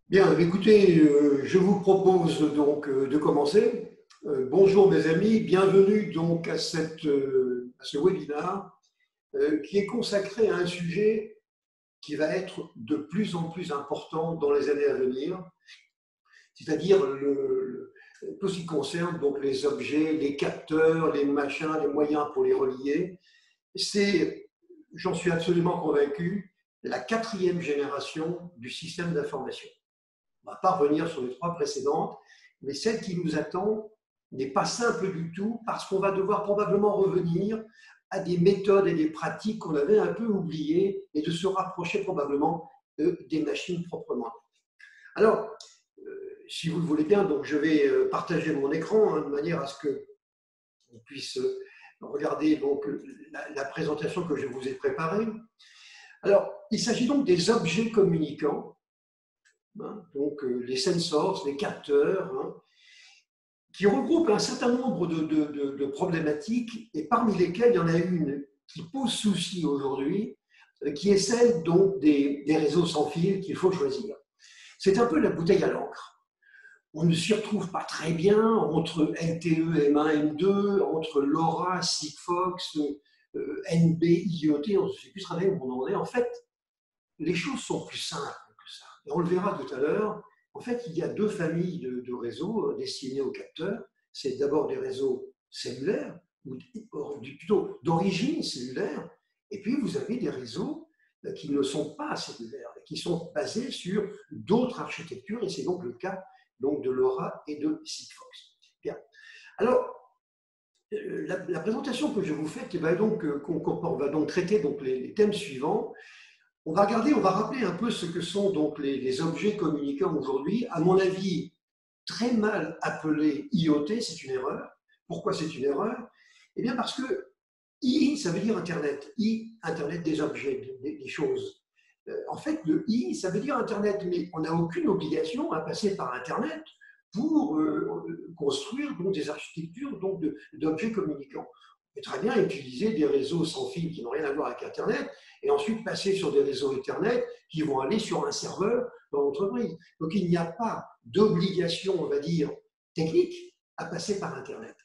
Bien, écoutez, je vous propose donc de commencer. Bonjour mes amis, bienvenue donc à ce webinaire qui est consacré à un sujet qui va être de plus en plus important dans les années à venir, c'est-à-dire tout ce qui concerne donc les objets, les capteurs, les machins, les moyens pour les relier. C'est, j'en suis absolument convaincu, la quatrième génération du système d'information. On ne va pas revenir sur les trois précédentes, mais celle qui nous attend n'est pas simple du tout parce qu'on va devoir probablement revenir à des méthodes et des pratiques qu'on avait un peu oubliées et de se rapprocher probablement des machines proprement. Alors, si vous le voulez bien, donc je vais partager mon écran de manière à ce qu'on puisse regarder donc la présentation que je vous ai préparée. Alors, il s'agit donc des objets communicants. Donc les sensors, les capteurs, qui regroupent un certain nombre de problématiques, et parmi lesquelles il y en a une qui pose souci aujourd'hui, qui est celle donc des réseaux sans fil qu'il faut choisir. C'est un peu la bouteille à l'encre. On ne s'y retrouve pas très bien entre LTE, M1, M2, entre LoRa, Sigfox, NB, IoT, on ne sait plus très bien où on en est. En fait, les choses sont plus simples. Et on le verra tout à l'heure, en fait, il y a deux familles de réseaux destinés aux capteurs. C'est d'abord des réseaux cellulaires, ou plutôt d'origine cellulaire, et puis vous avez des réseaux qui ne sont pas cellulaires, qui sont basés sur d'autres architectures, et c'est donc le cas donc, de LoRa et de Sigfox. Bien. Alors, la présentation que je vous fais, va donc traiter donc, les thèmes suivants. On va rappeler un peu ce que sont donc les objets communicants aujourd'hui. À mon avis, très mal appelé IoT, c'est une erreur. Pourquoi c'est une erreur? Eh bien parce que I, ça veut dire Internet. I, Internet des objets, des choses. En fait, le I, ça veut dire Internet, mais on n'a aucune obligation à passer par Internet pour construire donc, des architectures d'objets communicants. On peut très bien utiliser des réseaux sans fil qui n'ont rien à voir avec Internet et ensuite passer sur des réseaux Ethernet qui vont aller sur un serveur dans l'entreprise. Donc il n'y a pas d'obligation, on va dire, technique à passer par Internet.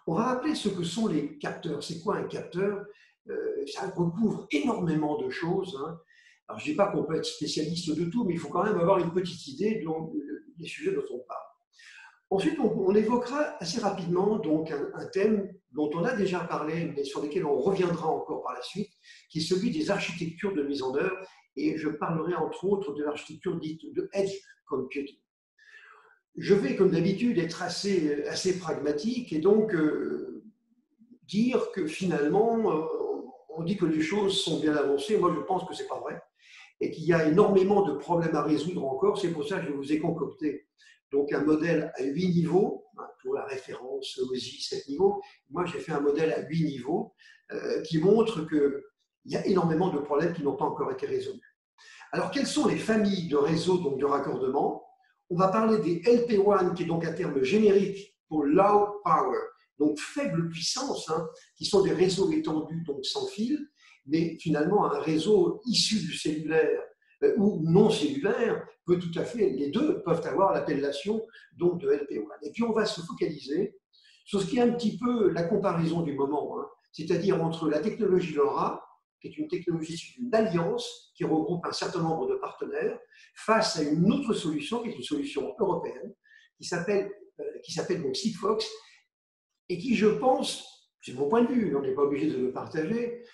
On va rappeler ce que sont les capteurs. C'est quoi un capteur? Ça recouvre énormément de choses. Alors je ne dis pas qu'on peut être spécialiste de tout, mais il faut quand même avoir une petite idée des sujets dont on parle. Ensuite, on évoquera assez rapidement donc un thème dont on a déjà parlé, mais sur lequel on reviendra encore par la suite, qui est celui des architectures de mise en œuvre, et je parlerai entre autres de l'architecture dite de Edge Computing. Je vais, comme d'habitude, être assez pragmatique et donc dire que finalement, on dit que les choses sont bien avancées. Moi, je pense que ce n'est pas vrai et qu'il y a énormément de problèmes à résoudre encore. C'est pour ça que je vous ai concocté donc un modèle à 8 niveaux, pour la référence OSI 7 niveaux. Moi, j'ai fait un modèle à 8 niveaux qui montre qu'il y a énormément de problèmes qui n'ont pas encore été résolus. Alors, quelles sont les familles de réseaux donc, de raccordement? On va parler des LP1, qui est donc un terme générique pour Low Power, donc faible puissance, qui sont des réseaux étendus, donc sans fil, mais finalement un réseau issu du cellulaire ou non cellulaire peut tout à fait, les deux peuvent avoir l'appellation donc de LP1. Et puis on va se focaliser sur ce qui est un petit peu la comparaison du moment, c'est-à-dire entre la technologie LoRa, qui est une technologie d'une alliance qui regroupe un certain nombre de partenaires, face à une autre solution, qui est une solution européenne, qui s'appelle donc Sigfox, et qui, je pense, c'est mon point de vue, on n'est pas obligé de le partager,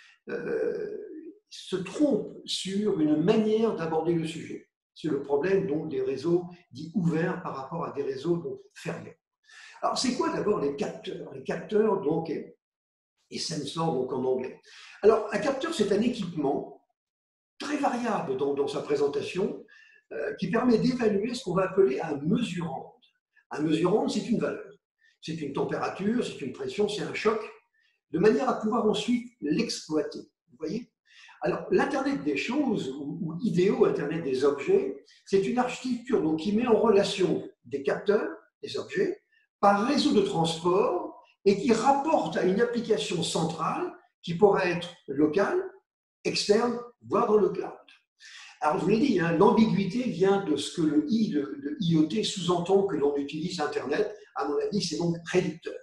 se trompe sur une manière d'aborder le sujet. C'est le problème donc des réseaux dits ouverts par rapport à des réseaux donc, fermés. Alors, c'est quoi d'abord les capteurs? Les capteurs, donc, et sensors, donc en anglais. Alors, un capteur, c'est un équipement très variable dans sa présentation qui permet d'évaluer ce qu'on va appeler un mesurande. Un mesurande, c'est une valeur. C'est une température, c'est une pression, c'est un choc, de manière à pouvoir ensuite l'exploiter. Vous voyez? Alors, l'Internet des choses, ou idéo Internet des objets, c'est une architecture donc, qui met en relation des capteurs, des objets, par réseau de transport et qui rapporte à une application centrale qui pourrait être locale, externe, voire dans le cloud. Alors, je vous l'ai dit, hein, l'ambiguïté vient de ce que le I de IoT sous-entend que l'on utilise Internet. À mon avis, c'est donc réducteur.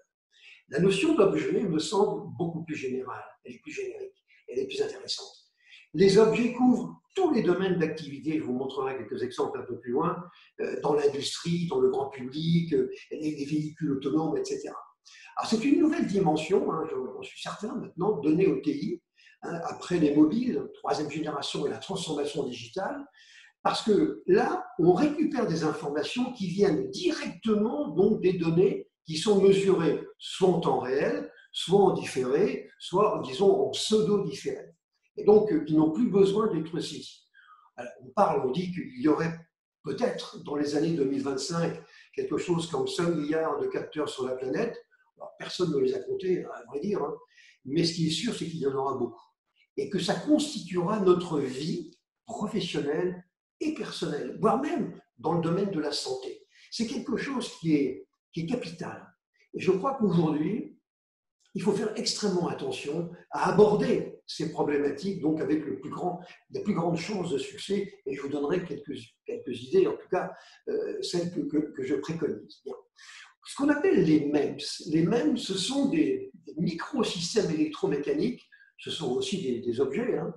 La notion d'objet me semble beaucoup plus générale, elle est plus générique, elle est plus intéressante. Les objets couvrent tous les domaines d'activité, je vous montrerai quelques exemples un peu plus loin, dans l'industrie, dans le grand public, les véhicules autonomes, etc. Alors c'est une nouvelle dimension, hein, j'en suis certain maintenant, donnée au TI, hein, après les mobiles, troisième génération et la transformation digitale, parce que là, on récupère des informations qui viennent directement donc des données qui sont mesurées soit en temps réel, soit en différé, soit, disons, en pseudo-différé. Et donc, qui n'ont plus besoin d'être saisis. Alors, on dit qu'il y aurait peut-être dans les années 2025 quelque chose comme 5 milliards de capteurs sur la planète. Alors, personne ne les a comptés, à vrai dire, hein. Mais ce qui est sûr, c'est qu'il y en aura beaucoup. Et que ça constituera notre vie professionnelle et personnelle, voire même dans le domaine de la santé. C'est quelque chose qui est capital. Et je crois qu'aujourd'hui, il faut faire extrêmement attention à aborder ces problématiques donc avec les plus grandes chances de succès. Et je vous donnerai quelques idées, en tout cas celles que je préconise. Bien. Ce qu'on appelle les MEMS. Les MEMS, ce sont des microsystèmes électromécaniques, ce sont aussi des objets, hein.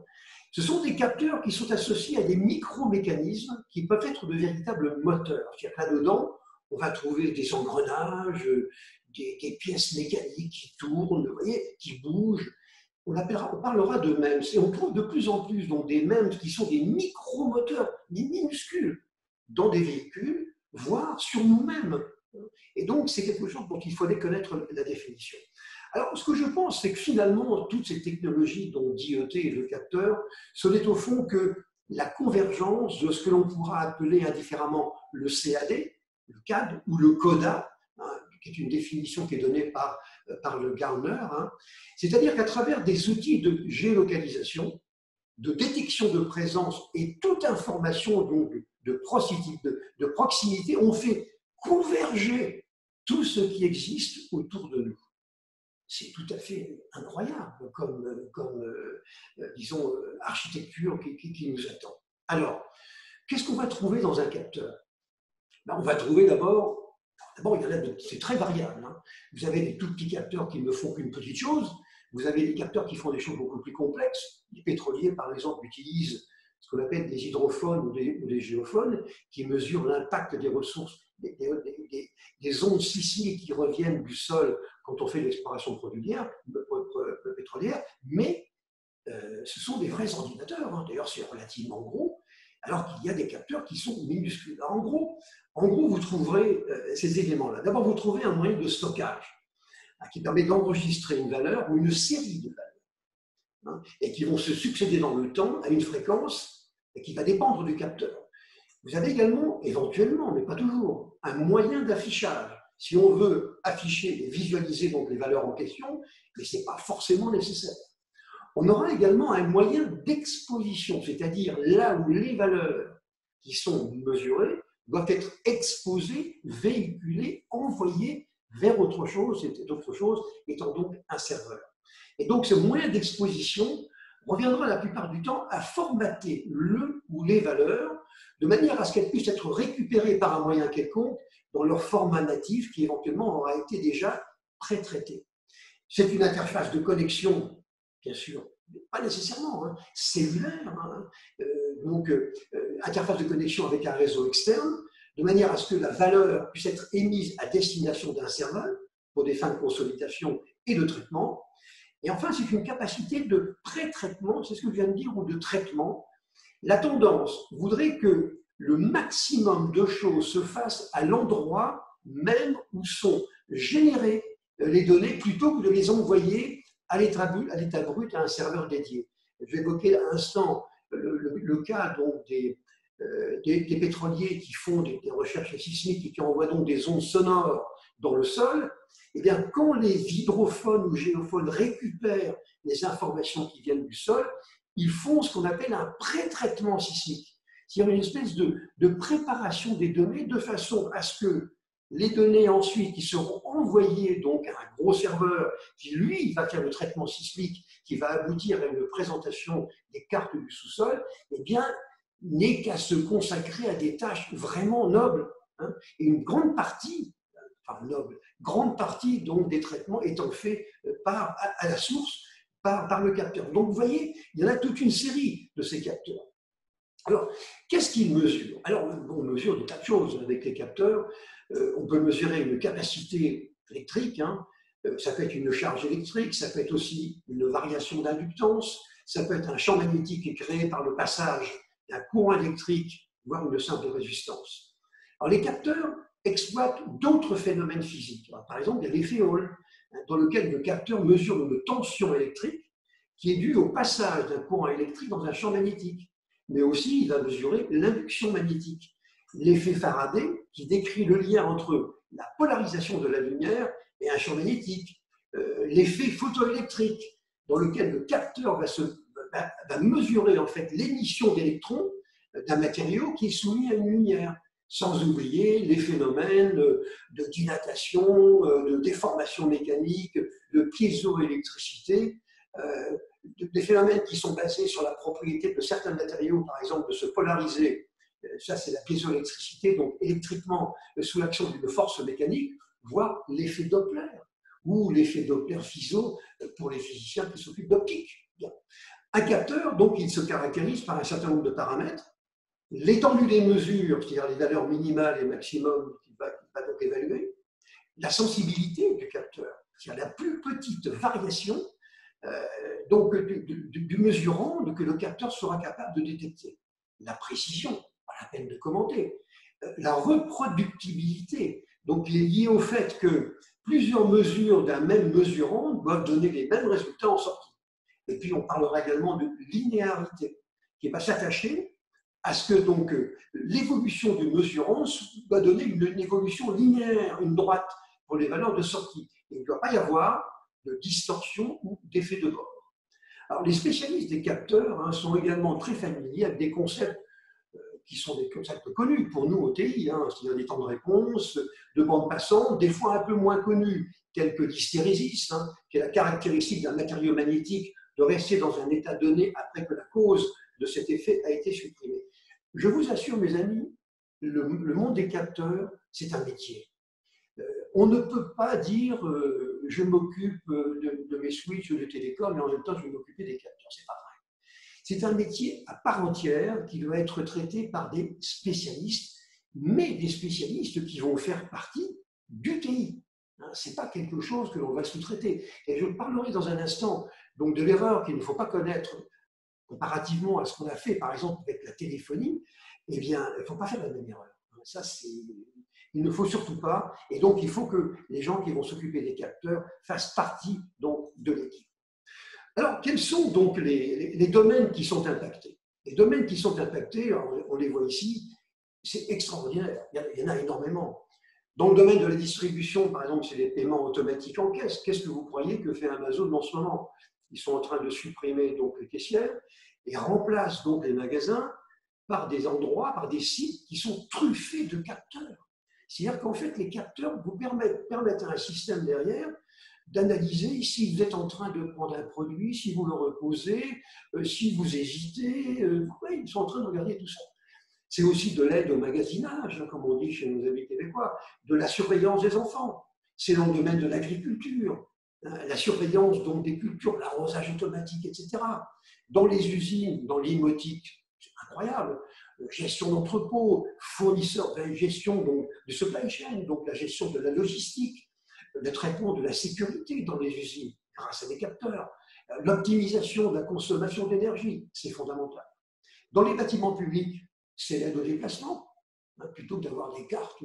Ce sont des capteurs qui sont associés à des micromécanismes qui peuvent être de véritables moteurs. C'est-à-dire que là-dedans, on va trouver des engrenages, des pièces mécaniques qui tournent, vous voyez, qui bougent. On parlera de MEMS. Et on trouve de plus en plus donc, des MEMS qui sont des micromoteurs, des minuscules, dans des véhicules, voire sur nous-mêmes. Et donc, c'est quelque chose dont il faudrait connaître la définition. Alors, ce que je pense, c'est que finalement, toutes ces technologies, dont d'IoT et le capteur, ce n'est au fond que la convergence de ce que l'on pourra appeler indifféremment le CAD, le CAD ou le CODA, hein, qui est une définition qui est donnée par le Gartner, hein. C'est-à-dire qu'à travers des outils de géolocalisation, de détection de présence et toute information donc, de proximité, on fait converger tout ce qui existe autour de nous. C'est tout à fait incroyable disons, architecture qui nous attend. Alors, qu'est-ce qu'on va trouver dans un capteur? On va trouver d'abord, il y en a c'est très variable, hein. Vous avez des tout petits capteurs qui ne font qu'une petite chose. Vous avez des capteurs qui font des choses beaucoup plus complexes. Les pétroliers, par exemple, utilisent ce qu'on appelle des hydrophones ou des géophones qui mesurent l'impact des ressources, des ondes sismiques qui reviennent du sol quand on fait l'exploration pétrolière, mais ce sont des vrais ordinateurs, hein. D'ailleurs, c'est relativement gros, alors qu'il y a des capteurs qui sont minuscules. Alors, en gros, vous trouverez ces éléments-là. D'abord, vous trouvez un moyen de stockage qui permet d'enregistrer une valeur ou une série de valeurs, hein, et qui vont se succéder dans le temps à une fréquence qui va dépendre du capteur. Vous avez également, éventuellement, mais pas toujours, un moyen d'affichage. Si on veut afficher et visualiser donc les valeurs en question, mais ce n'est pas forcément nécessaire. On aura également un moyen d'exposition, c'est-à-dire là où les valeurs qui sont mesurées doivent être exposées, véhiculées, envoyées vers autre chose, et autre chose étant donc un serveur. Et donc ce moyen d'exposition reviendra la plupart du temps à formater le ou les valeurs de manière à ce qu'elles puissent être récupérées par un moyen quelconque dans leur format natif qui éventuellement aura été déjà pré-traité. C'est une interface de connexion, bien sûr, pas nécessairement, hein, cellulaire, hein, interface de connexion avec un réseau externe, de manière à ce que la valeur puisse être émise à destination d'un serveur pour des fins de consolidation et de traitement. Et enfin, c'est une capacité de pré-traitement, c'est ce que je viens de dire, ou de traitement. La tendance voudrait que le maximum de choses se fassent à l'endroit même où sont générées les données plutôt que de les envoyer à l'état brut à un serveur dédié. Je vais évoquer à l'instant le cas donc, des pétroliers qui font des recherches sismiques et qui envoient donc des ondes sonores dans le sol. Eh bien, quand les hydrophones ou géophones récupèrent les informations qui viennent du sol, ils font ce qu'on appelle un pré-traitement sismique. C'est-à-dire une espèce de préparation des données de façon à ce que les données ensuite qui seront envoyées donc à un gros serveur qui, lui, va faire le traitement sismique, qui va aboutir à une présentation des cartes du sous-sol, eh bien, n'est qu'à se consacrer à des tâches vraiment nobles. Hein, et une grande partie, enfin noble, grande partie donc des traitements étant faits à la source par le capteur. Donc vous voyez, il y en a toute une série de ces capteurs. Alors, qu'est-ce qu'ils mesurent? Alors, on mesure des tas de choses avec les capteurs. On peut mesurer une capacité électrique, hein. Ça peut être une charge électrique, ça peut être aussi une variation d'inductance, ça peut être un champ magnétique qui est créé par le passage d'un courant électrique, voire une simple résistance. Alors, les capteurs exploitent d'autres phénomènes physiques. Alors, par exemple, il y a l'effet Hall, dans lequel le capteur mesure une tension électrique qui est due au passage d'un courant électrique dans un champ magnétique. Mais aussi, il va mesurer l'induction magnétique. L'effet Faraday, qui décrit le lien entre la polarisation de la lumière et un champ magnétique. L'effet photoélectrique, dans lequel le capteur va mesurer en fait l'émission d'électrons d'un matériau qui est soumis à une lumière, sans oublier les phénomènes de dilatation, de déformation mécanique, de piézoélectricité, des phénomènes qui sont basés sur la propriété de certains matériaux, par exemple, de se polariser. Ça, c'est la piézoélectricité, donc électriquement, sous l'action d'une force mécanique, voire l'effet Doppler, ou l'effet Doppler-Fizeau pour les physiciens qui s'occupent d'optique. Un capteur, donc, il se caractérise par un certain nombre de paramètres. L'étendue des mesures, c'est-à-dire les valeurs minimales et maximum qu'il va donc évaluer. La sensibilité du capteur, c'est-à-dire la plus petite variation donc du mesurant que le capteur sera capable de détecter. La précision, pas la peine de commenter. La reproductibilité, donc il est lié au fait que plusieurs mesures d'un même mesurant doivent donner les mêmes résultats en sortie. Et puis on parlera également de linéarité, qui va s'attacher à ce que donc l'évolution du mesurant doit donner une évolution linéaire, une droite pour les valeurs de sortie. Il ne doit pas y avoir de distorsion ou d'effet de bord. Alors, les spécialistes des capteurs sont également très familiers avec des concepts qui sont des concepts connus pour nous au TI, c'est-à-dire des temps de réponse, de bande passante, des fois un peu moins connus, tels que l'hystérésis, qui est la caractéristique d'un matériau magnétique de rester dans un état donné après que la cause de cet effet a été supprimée. Je vous assure, mes amis, le monde des capteurs, c'est un métier. On ne peut pas dire je m'occupe de mes switches de télécom et en même temps je vais m'occuper des capteurs. C'est pas vrai. C'est un métier à part entière qui doit être traité par des spécialistes, mais des spécialistes qui vont faire partie du TI. Ce n'est pas quelque chose que l'on va sous-traiter. Et je parlerai dans un instant donc de l'erreur qu'il ne faut pas connaître comparativement à ce qu'on a fait, par exemple, avec la téléphonie. Eh bien, il ne faut pas faire la même erreur. Ça, il ne faut surtout pas. Et donc, il faut que les gens qui vont s'occuper des capteurs fassent partie donc, de l'équipe. Alors, quels sont donc les domaines qui sont impactés? Les domaines qui sont impactés, on les voit ici, c'est extraordinaire. Il y en a énormément. Dans le domaine de la distribution, par exemple, c'est les paiements automatiques en caisse. Qu'est-ce que vous croyez que fait Amazon en ce moment? Ils sont en train de supprimer donc les caissières et remplacent donc les magasins par des endroits, par des sites qui sont truffés de capteurs. C'est-à-dire qu'en fait, les capteurs vous permettent à un système derrière d'analyser si vous êtes en train de prendre un produit, si vous le reposez, si vous hésitez. Ils sont en train de regarder tout ça. C'est aussi de l'aide au magasinage, comme on dit chez nos amis québécois, de la surveillance des enfants. C'est dans le domaine de l'agriculture, la surveillance donc des cultures, l'arrosage automatique, etc. Dans les usines, dans l'imotique, c'est incroyable. Gestion d'entrepôt, fournisseurs, gestion donc, de supply chain, donc la gestion de la logistique, le traitement de la sécurité dans les usines grâce à des capteurs, l'optimisation de la consommation d'énergie, c'est fondamental. Dans les bâtiments publics, c'est l'aide au déplacement. Plutôt que d'avoir des cartes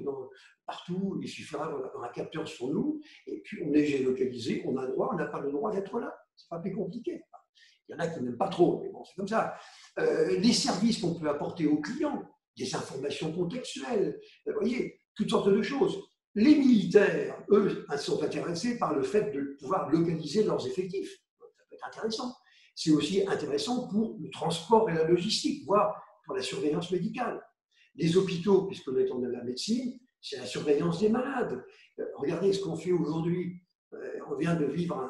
partout, il suffira d'avoir un capteur sur nous, et puis on est géolocalisé, on a le droit, on n'a pas le droit d'être là. C'est pas plus compliqué. Il y en a qui n'aiment pas trop, mais bon, c'est comme ça. Les services qu'on peut apporter aux clients, des informations contextuelles, vous voyez, toutes sortes de choses. Les militaires, eux, sont intéressés par le fait de pouvoir localiser leurs effectifs. Ça peut être intéressant. C'est aussi intéressant pour le transport et la logistique, voire pour la surveillance médicale. Les hôpitaux, puisqu'on est dans la médecine, c'est la surveillance des malades. Regardez ce qu'on fait aujourd'hui. On vient de vivre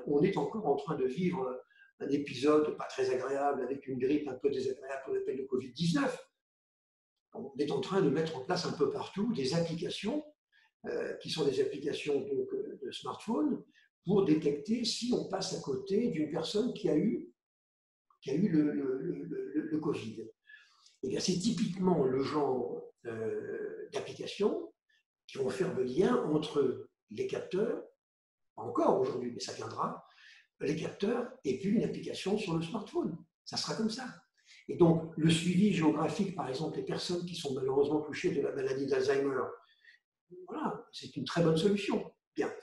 on est encore en train de vivre un épisode pas très agréable avec une grippe un peu désagréable qu'on appelle le Covid-19. On est en train de mettre en place un peu partout des applications qui sont des applications donc, de smartphone pour détecter si on passe à côté d'une personne qui a eu le Covid. Et c'est typiquement le genre d'applications qui vont faire le lien entre les capteurs, pas encore aujourd'hui, mais ça viendra, les capteurs et puis une application sur le smartphone. Ça sera comme ça. Et donc, le suivi géographique, par exemple, les personnes qui sont malheureusement touchées de la maladie d'Alzheimer, voilà, c'est une très bonne solution. Bien.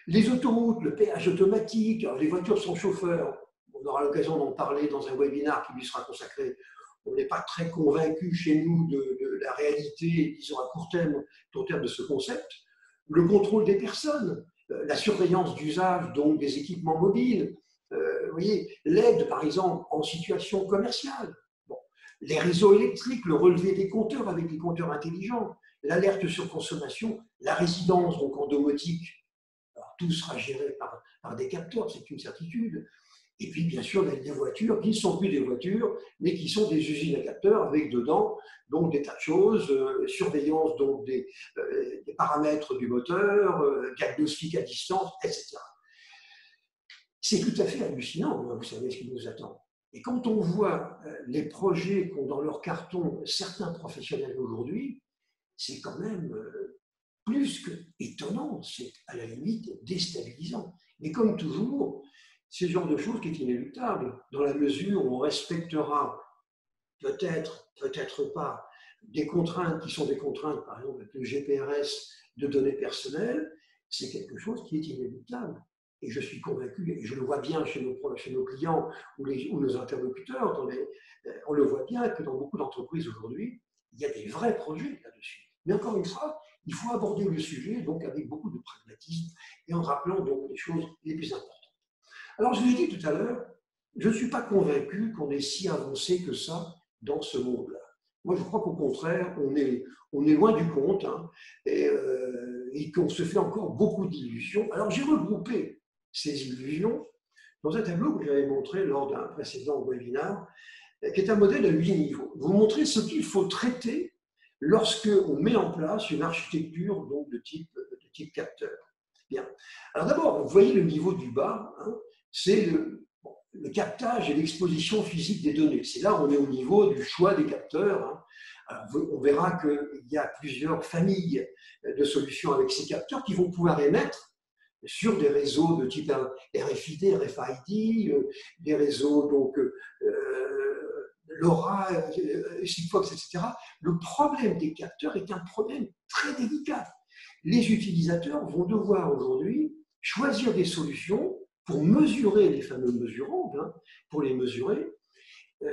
Les autoroutes, le péage automatique, les voitures sans chauffeur, on aura l'occasion d'en parler dans un webinaire qui lui sera consacré. On n'est pas très convaincu chez nous de la réalité, disons à court terme de ce concept. Le contrôle des personnes, la surveillance d'usage donc des équipements mobiles, vous voyez, l'aide par exemple en situation commerciale, bon, les réseaux électriques, le relevé des compteurs avec les compteurs intelligents, l'alerte sur consommation, la résidence donc en domotique, alors, tout sera géré par des capteurs, c'est une certitude. Et puis, bien sûr, des voitures qui ne sont plus des voitures, mais qui sont des usines à capteurs avec dedans donc des tas de choses, surveillance donc des paramètres du moteur, diagnostic à distance, etc. C'est tout à fait hallucinant, vous savez ce qui nous attend. Et quand on voit les projets qu'ont dans leur carton certains professionnels aujourd'hui, c'est quand même plus que étonnant, c'est à la limite déstabilisant. Mais comme toujours, c'est ce genre de choses qui est inéluctable, dans la mesure où on respectera peut-être, peut-être pas, des contraintes qui sont des contraintes, par exemple avec le GPRS de données personnelles, c'est quelque chose qui est inéluctable. Et je suis convaincu, et je le vois bien chez nos clients ou nos interlocuteurs, on le voit bien que dans beaucoup d'entreprises aujourd'hui, il y a des vrais projets là-dessus. Mais encore une fois, il faut aborder le sujet donc avec beaucoup de pragmatisme et en rappelant donc les choses les plus importantes. Alors, je vous l'ai dit tout à l'heure, je ne suis pas convaincu qu'on est si avancé que ça dans ce monde-là. Moi, je crois qu'au contraire, on est loin du compte hein, et qu'on se fait encore beaucoup d'illusions. Alors, j'ai regroupé ces illusions dans un tableau que j'avais montré lors d'un précédent webinaire, qui est un modèle à 8 niveaux. Vous montrez ce qu'il faut traiter lorsqu'on met en place une architecture donc, de type capteur. Bien. Alors d'abord, vous voyez le niveau du bas, hein, c'est le captage et l'exposition physique des données. C'est là où on est au niveau du choix des capteurs. Hein. Alors, on verra qu'il y a plusieurs familles de solutions avec ces capteurs qui vont pouvoir émettre sur des réseaux de type RFID, RFID, des réseaux donc LoRa, Sigfox, etc. Le problème des capteurs est un problème très délicat. Les utilisateurs vont devoir aujourd'hui choisir des solutions pour mesurer les fameux mesurantes, hein, pour les mesurer,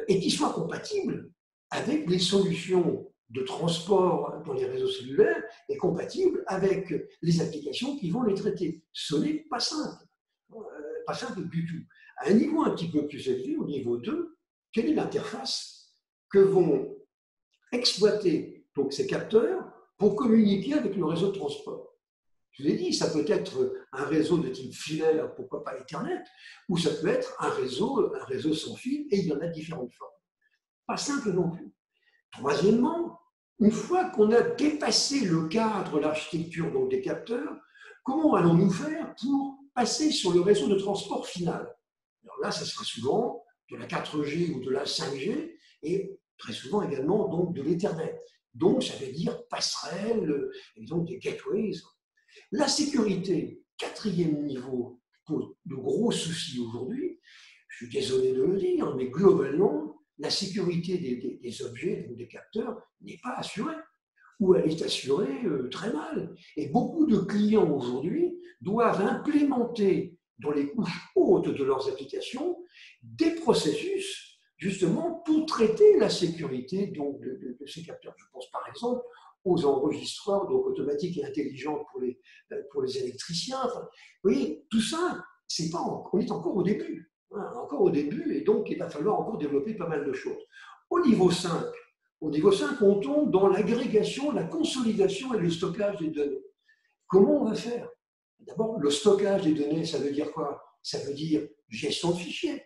et qui soient compatibles avec les solutions de transport dans les réseaux cellulaires et compatibles avec les applications qui vont les traiter. Ce n'est pas simple du tout. À un niveau un petit peu plus élevé, au niveau 2, quelle est l'interface que vont exploiter donc, ces capteurs pour communiquer avec le réseau de transport? Je vous l'ai dit, ça peut être un réseau de type filaire, pourquoi pas Ethernet, ou ça peut être un réseau sans fil, et il y en a différentes formes. Pas simple non plus. Troisièmement, une fois qu'on a dépassé le cadre, l'architecture donc des capteurs, comment allons-nous faire pour passer sur le réseau de transport final? Alors là, ça sera souvent de la 4G ou de la 5G, et très souvent également donc de l'Ethernet. Donc, ça veut dire passerelle, et donc des gateways. La sécurité, quatrième niveau, pose de gros soucis aujourd'hui. Je suis désolé de le dire, mais globalement, la sécurité des objets, donc des capteurs, n'est pas assurée. Ou elle est assurée très mal. Et beaucoup de clients aujourd'hui doivent implémenter dans les couches hautes de leurs applications des processus justement pour traiter la sécurité donc, de ces capteurs. Je pense par exemple aux enregistreurs donc automatiques et intelligents pour les électriciens. Enfin, vous voyez, tout ça, on est encore au début. Hein, encore au début, et donc il va falloir encore développer pas mal de choses. Au niveau 5, on tombe dans l'agrégation, la consolidation et le stockage des données. Comment on va faire? D'abord, le stockage des données, ça veut dire quoi? Ça veut dire gestion de fichiers.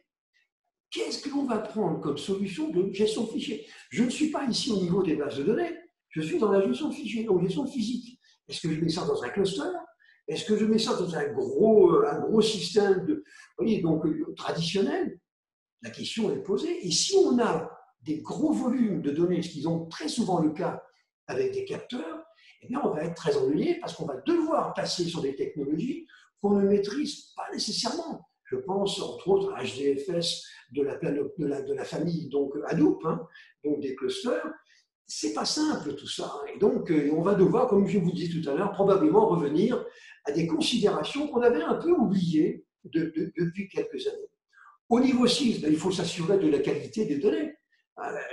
Qu'est-ce que l'on va prendre comme solution de gestion de fichiers? Je ne suis pas ici au niveau des bases de données, je suis dans la gestion de fichiers, donc gestion physique. Est-ce que je mets ça dans un cluster? Est-ce que je mets ça dans un gros système voyez, donc, traditionnel? La question est posée. Et si on a des gros volumes de données, ce qu'ils ont très souvent le cas avec des capteurs, eh bien, on va être très ennuyé parce qu'on va devoir passer sur des technologies qu'on ne maîtrise pas nécessairement. Je pense entre autres à HDFS de la famille donc Hadoop, hein, donc des clusters. C'est pas simple tout ça. Et donc, on va devoir, comme je vous disais tout à l'heure, probablement revenir à des considérations qu'on avait un peu oubliées depuis quelques années. Au niveau 6, il faut s'assurer de la qualité des données.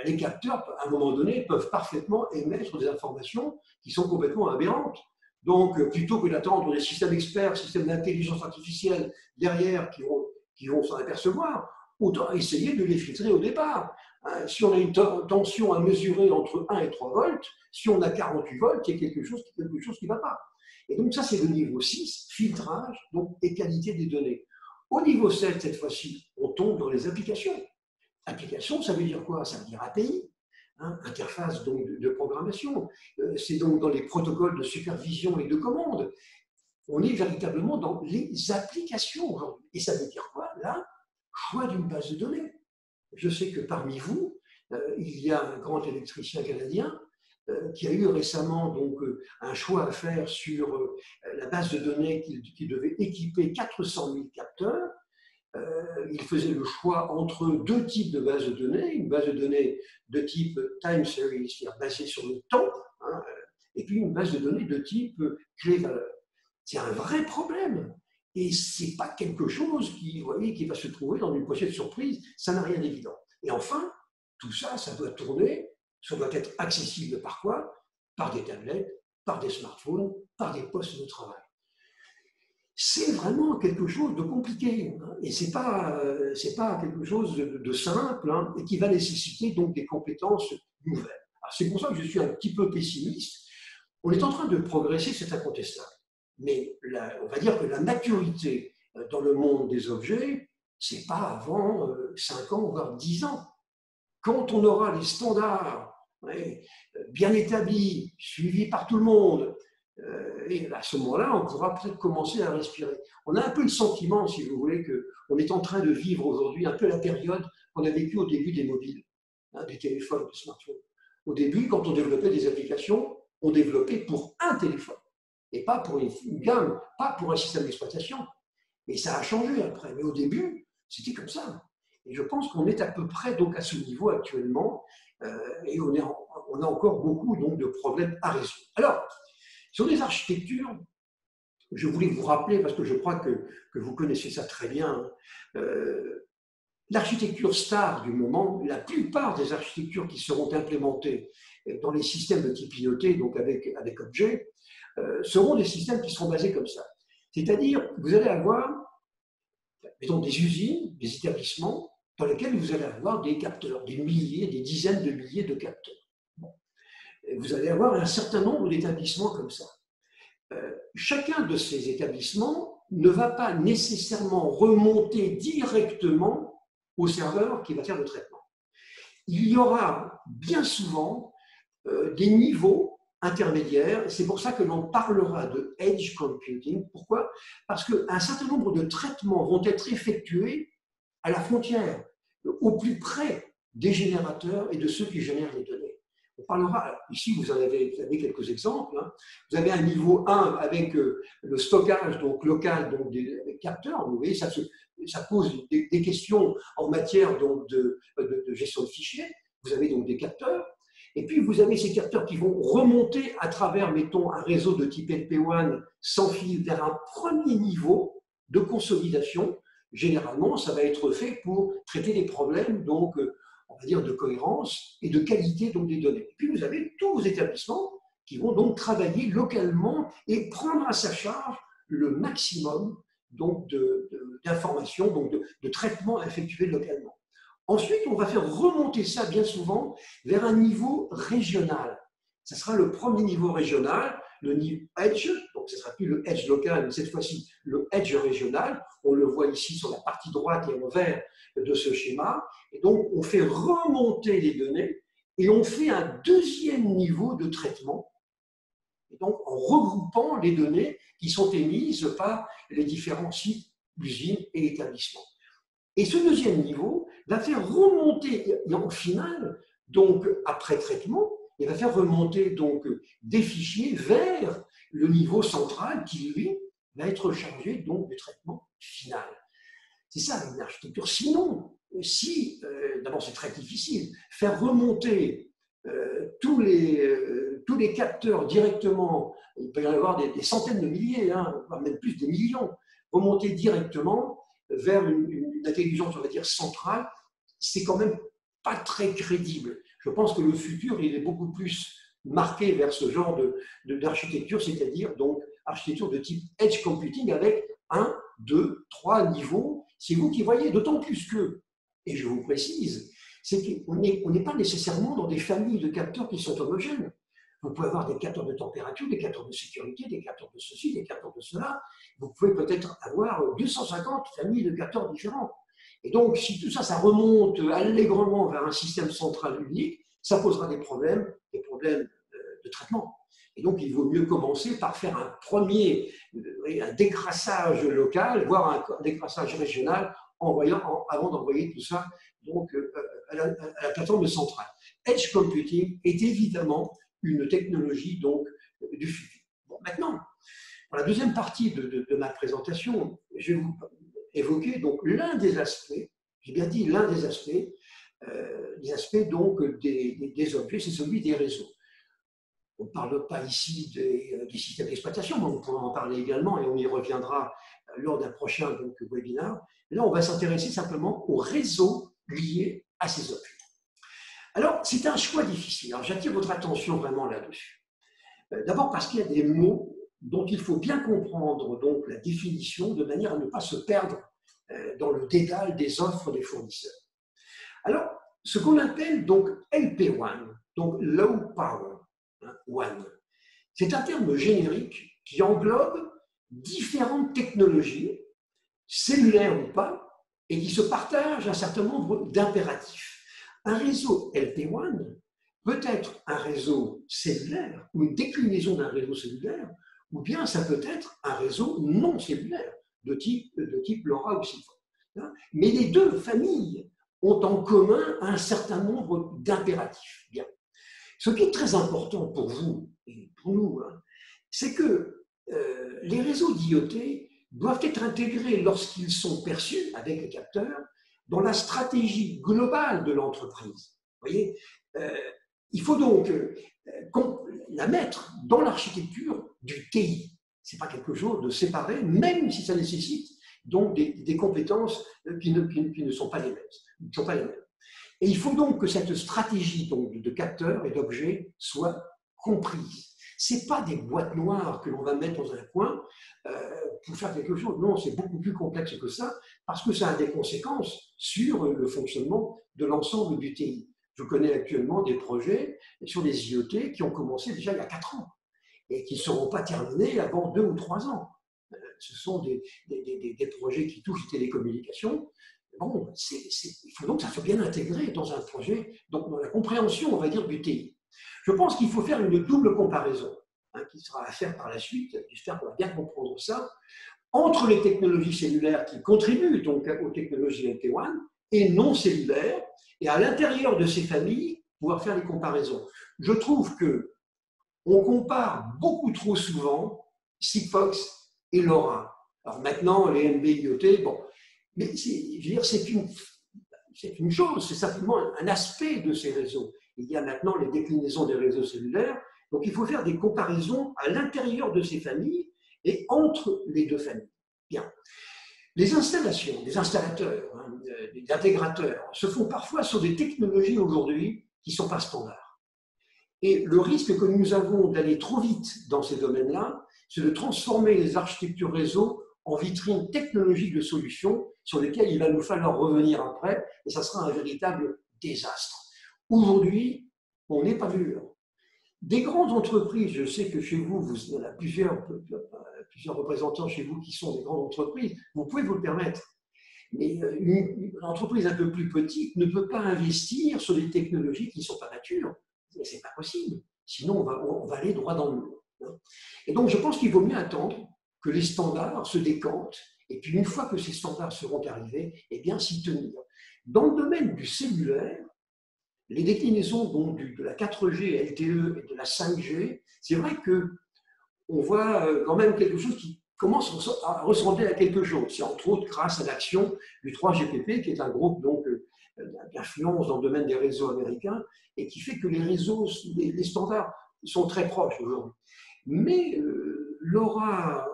Les capteurs, à un moment donné, peuvent parfaitement émettre des informations qui sont complètement aberrantes. Donc, plutôt que d'attendre des systèmes experts, systèmes d'intelligence artificielle derrière qui vont s'en apercevoir, autant essayer de les filtrer au départ. Si on a une tension à mesurer entre 1 et 3 volts, si on a 48 volts, il y a quelque chose qui ne va pas. Et donc ça, c'est le niveau 6, filtrage donc, et qualité des données. Au niveau 7, cette fois-ci, on tombe dans les applications. Application, ça veut dire quoi? Ça veut dire API, hein, interface donc, de programmation. C'est donc dans les protocoles de supervision et de commande. On est véritablement dans les applications aujourd'hui. Et ça veut dire quoi? Là, choix d'une base de données. Je sais que parmi vous, il y a un grand électricien canadien qui a eu récemment donc, un choix à faire sur la base de données qui devait équiper 400 000 capteurs. Il faisait le choix entre deux types de bases de données, une base de données de type time series, c'est-à-dire basée sur le temps, hein, et puis une base de données de type clé-valeur. C'est un vrai problème. Et ce n'est pas quelque chose qui va se trouver dans une pochette surprise, ça n'a rien d'évident. Et enfin, tout ça, ça doit tourner, ça doit être accessible par quoi? Par des tablettes, par des smartphones, par des postes de travail. C'est vraiment quelque chose de compliqué, hein, et ce n'est pas quelque chose de simple, hein, et qui va nécessiter donc des compétences nouvelles. C'est pour ça que je suis un petit peu pessimiste. On est en train de progresser, c'est incontestable. Mais on va dire que la maturité dans le monde des objets, ce n'est pas avant 5 ans, voire 10 ans. Quand on aura les standards bien établis, suivis par tout le monde, et à ce moment-là, on pourra peut-être commencer à respirer. On a un peu le sentiment, si vous voulez, qu'on est en train de vivre aujourd'hui un peu la période qu'on a vécue au début des mobiles, hein, des téléphones, des smartphones. Au début, quand on développait des applications, on développait pour un téléphone, et pas pour une gamme, pas pour un système d'exploitation. Et ça a changé après. Mais au début, c'était comme ça. Et je pense qu'on est à peu près donc, à ce niveau actuellement, et on a encore beaucoup donc, de problèmes à résoudre. Alors, sur les architectures, je voulais vous rappeler, parce que je crois que vous connaissez ça très bien, l'architecture star du moment, la plupart des architectures qui seront implémentées dans les systèmes de type IoT, donc avec objets, seront des systèmes qui seront basés comme ça. C'est-à-dire, vous allez avoir, mettons, des usines, des établissements, dans lesquels vous allez avoir des capteurs, des milliers, des dizaines de milliers de capteurs. Bon. Vous allez avoir un certain nombre d'établissements comme ça. Chacun de ces établissements ne va pas nécessairement remonter directement au serveur qui va faire le traitement. Il y aura bien souvent des niveaux intermédiaires. C'est pour ça que l'on parlera de edge computing. Pourquoi? Parce qu'un certain nombre de traitements vont être effectués à la frontière, au plus près des générateurs et de ceux qui génèrent les données. On parlera, ici vous avez quelques exemples, hein. Vous avez un niveau 1 avec le stockage donc, local donc, des capteurs. Vous voyez, ça pose des questions en matière donc, de gestion de fichiers. Vous avez donc des capteurs. Et puis, vous avez ces capteurs qui vont remonter à travers, mettons, un réseau de type LP1 sans fil vers un premier niveau de consolidation. Généralement, ça va être fait pour traiter des problèmes, donc, on va dire, de cohérence et de qualité donc, des données. Et puis, vous avez tous vos établissements qui vont donc travailler localement et prendre à sa charge le maximum d'informations, donc de traitements effectués localement. Ensuite, on va faire remonter ça bien souvent vers un niveau régional. Ça sera le premier niveau régional, le niveau edge, Donc ce ne sera plus le edge local, mais cette fois-ci le edge régional. On le voit ici sur la partie droite et en vert de ce schéma. Et donc on fait remonter les données et on fait un deuxième niveau de traitement. Et donc en regroupant les données qui sont émises par les différents sites, usines et établissements. Et ce deuxième niveau va faire remonter, et en final, donc après traitement, il va faire remonter donc des fichiers vers le niveau central qui, lui, va être chargé donc du traitement final. C'est ça une architecture. Sinon, d'abord c'est très difficile, faire remonter tous les capteurs directement, il peut y en avoir des centaines de milliers, voire même plus des millions, remonter directement vers une intelligence, on va dire, centrale, c'est quand même pas très crédible. Je pense que le futur, il est beaucoup plus marqué vers ce genre d'architecture, c'est-à-dire donc architecture de type edge computing avec 1, 2, 3 niveaux. C'est vous qui voyez, d'autant plus que, et je vous précise, c'est qu'on n'est pas nécessairement dans des familles de capteurs qui sont homogènes. Vous pouvez avoir des capteurs de température, des capteurs de sécurité, des capteurs de ceci, des capteurs de cela. Vous pouvez peut-être avoir 250 familles de capteurs différents. Et donc, si tout ça, ça remonte allègrement vers un système central unique, ça posera des problèmes de traitement. Et donc, il vaut mieux commencer par faire un premier un décrassage local, voire un décrassage régional, avant d'envoyer tout ça donc, à la plateforme centrale. Edge computing est évidemment une technologie donc, du futur. Bon, maintenant, dans la deuxième partie de ma présentation, je vais vous évoquer donc l'un des aspects, j'ai bien dit l'un des aspects donc des objets, c'est celui des réseaux. On ne parle pas ici des systèmes d'exploitation, mais on pourra en parler également et on y reviendra lors d'un prochain donc, webinaire. Et là, on va s'intéresser simplement aux réseaux liés à ces objets. Alors, c'est un choix difficile. Alors, j'attire votre attention vraiment là-dessus. D'abord parce qu'il y a des mots dont il faut bien comprendre donc, la définition de manière à ne pas se perdre dans le dédale des offres des fournisseurs. Alors, ce qu'on appelle donc LP1, donc Low Power One, c'est un terme générique qui englobe différentes technologies, cellulaires ou pas, et qui se partagent un certain nombre d'impératifs. Un réseau LP1 peut être un réseau cellulaire ou une déclinaison d'un réseau cellulaire, ou bien ça peut être un réseau non cellulaire de type LoRa ou SIGFOX. Mais les deux familles ont en commun un certain nombre d'impératifs. Bien. Ce qui est très important pour vous et pour nous, c'est que les réseaux d'IoT doivent être intégrés lorsqu'ils sont perçus avec les capteurs dans la stratégie globale de l'entreprise. Vous voyez, il faut donc la mettre dans l'architecture du TI. Ce n'est pas quelque chose de séparé, même si ça nécessite donc des compétences qui ne sont pas les mêmes. Et il faut donc que cette stratégie donc, de capteurs et d'objets soit comprise. Ce n'est pas des boîtes noires que l'on va mettre dans un coin pour faire quelque chose. Non, c'est beaucoup plus complexe que ça, parce que ça a des conséquences sur le fonctionnement de l'ensemble du TI. Je connais actuellement des projets sur les IoT qui ont commencé déjà il y a 4 ans et qui ne seront pas terminés avant 2 ou 3 ans. Ce sont des projets qui touchent les télécommunications. Bon, il faut donc que ça soit bien intégré dans un projet, donc dans la compréhension, on va dire, du TI. Je pense qu'il faut faire une double comparaison, qui sera à faire par la suite, j'espère qu'on va bien comprendre ça, entre les technologies cellulaires qui contribuent donc aux technologies LT1 et non cellulaires, et à l'intérieur de ces familles, pouvoir faire les comparaisons. Je trouve qu'on compare beaucoup trop souvent Sigfox et LoRa. Alors maintenant, les NB-IoT, bon, mais je veux dire, c'est une chose, c'est simplement un aspect de ces réseaux. Il y a maintenant les déclinaisons des réseaux cellulaires, donc il faut faire des comparaisons à l'intérieur de ces familles et entre les deux familles. Bien. Les installations, les installateurs, les intégrateurs se font parfois sur des technologies aujourd'hui qui ne sont pas standards. Et le risque que nous avons d'aller trop vite dans ces domaines-là, c'est de transformer les architectures réseau en vitrine technologique de solutions sur lesquelles il va nous falloir revenir après, et ça sera un véritable désastre. Aujourd'hui, on n'est pas mûr. Des grandes entreprises, je sais que chez vous, il y en a plusieurs représentants chez vous qui sont des grandes entreprises, vous pouvez vous le permettre. Mais une entreprise un peu plus petite ne peut pas investir sur des technologies qui ne sont pas matures. Ce n'est pas possible. Sinon, on va aller droit dans le mur. Et donc, je pense qu'il vaut mieux attendre que les standards se décantent. Et puis, une fois que ces standards seront arrivés, eh bien, s'y tenir. Dans le domaine du cellulaire, les déclinaisons donc, de la 4G, LTE et de la 5G, c'est vrai qu'on voit quand même quelque chose qui commence à ressembler à quelque chose. C'est entre autres grâce à l'action du 3GPP, qui est un groupe d'influence dans le domaine des réseaux américains, et qui fait que les réseaux, les standards sont très proches aujourd'hui. Mais LoRa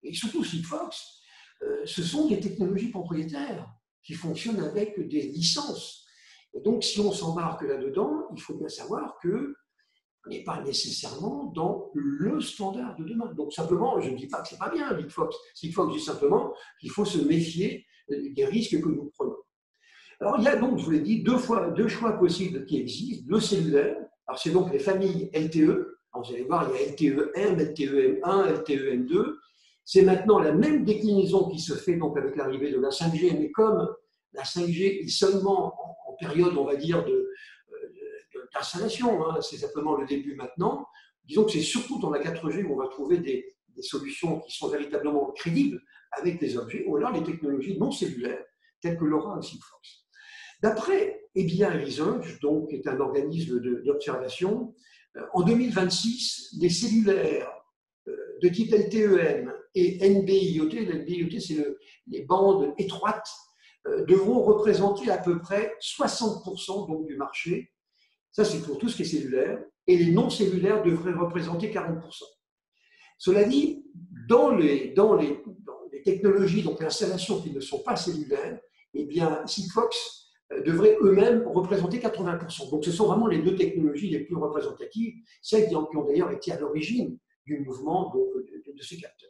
et surtout Sigfox, ce sont des technologies propriétaires qui fonctionnent avec des licences. Et donc, si on s'embarque là-dedans, il faut bien savoir que on n'est pas nécessairement dans le standard de demain. Donc simplement, je ne dis pas que ce n'est pas bien, Sigfox. Sigfox dit simplement qu'il faut se méfier des risques que nous prenons. Alors il y a donc, je vous l'ai dit, deux choix possibles qui existent. Le cellulaire, alors c'est donc les familles LTE. Alors vous allez voir, il y a LTE-M, LTE-M1, LTE-M2. C'est maintenant la même déclinaison qui se fait donc avec l'arrivée de la 5G, mais comme la 5G est seulement en période, on va dire, d'installation, hein, c'est simplement le début maintenant. Disons que c'est surtout dans la 4G où on va trouver des solutions qui sont véritablement crédibles avec des objets, ou alors les technologies non cellulaires, telles que LoRa ou Sigfox. D'après EBIA Research, donc, qui est un organisme d'observation, en 2026, les cellulaires de type LTE-M et NB-IoT, l'NB-IoT, c'est les bandes étroites, devront représenter à peu près 60% donc, du marché. Ça, c'est pour tout ce qui est cellulaire. Et les non-cellulaires devraient représenter 40%. Cela dit, dans les technologies, donc les installations qui ne sont pas cellulaires, eh bien, Sigfox devraient eux-mêmes représenter 80%. Donc, ce sont vraiment les deux technologies les plus représentatives, celles qui ont d'ailleurs été à l'origine du mouvement de ces capteurs.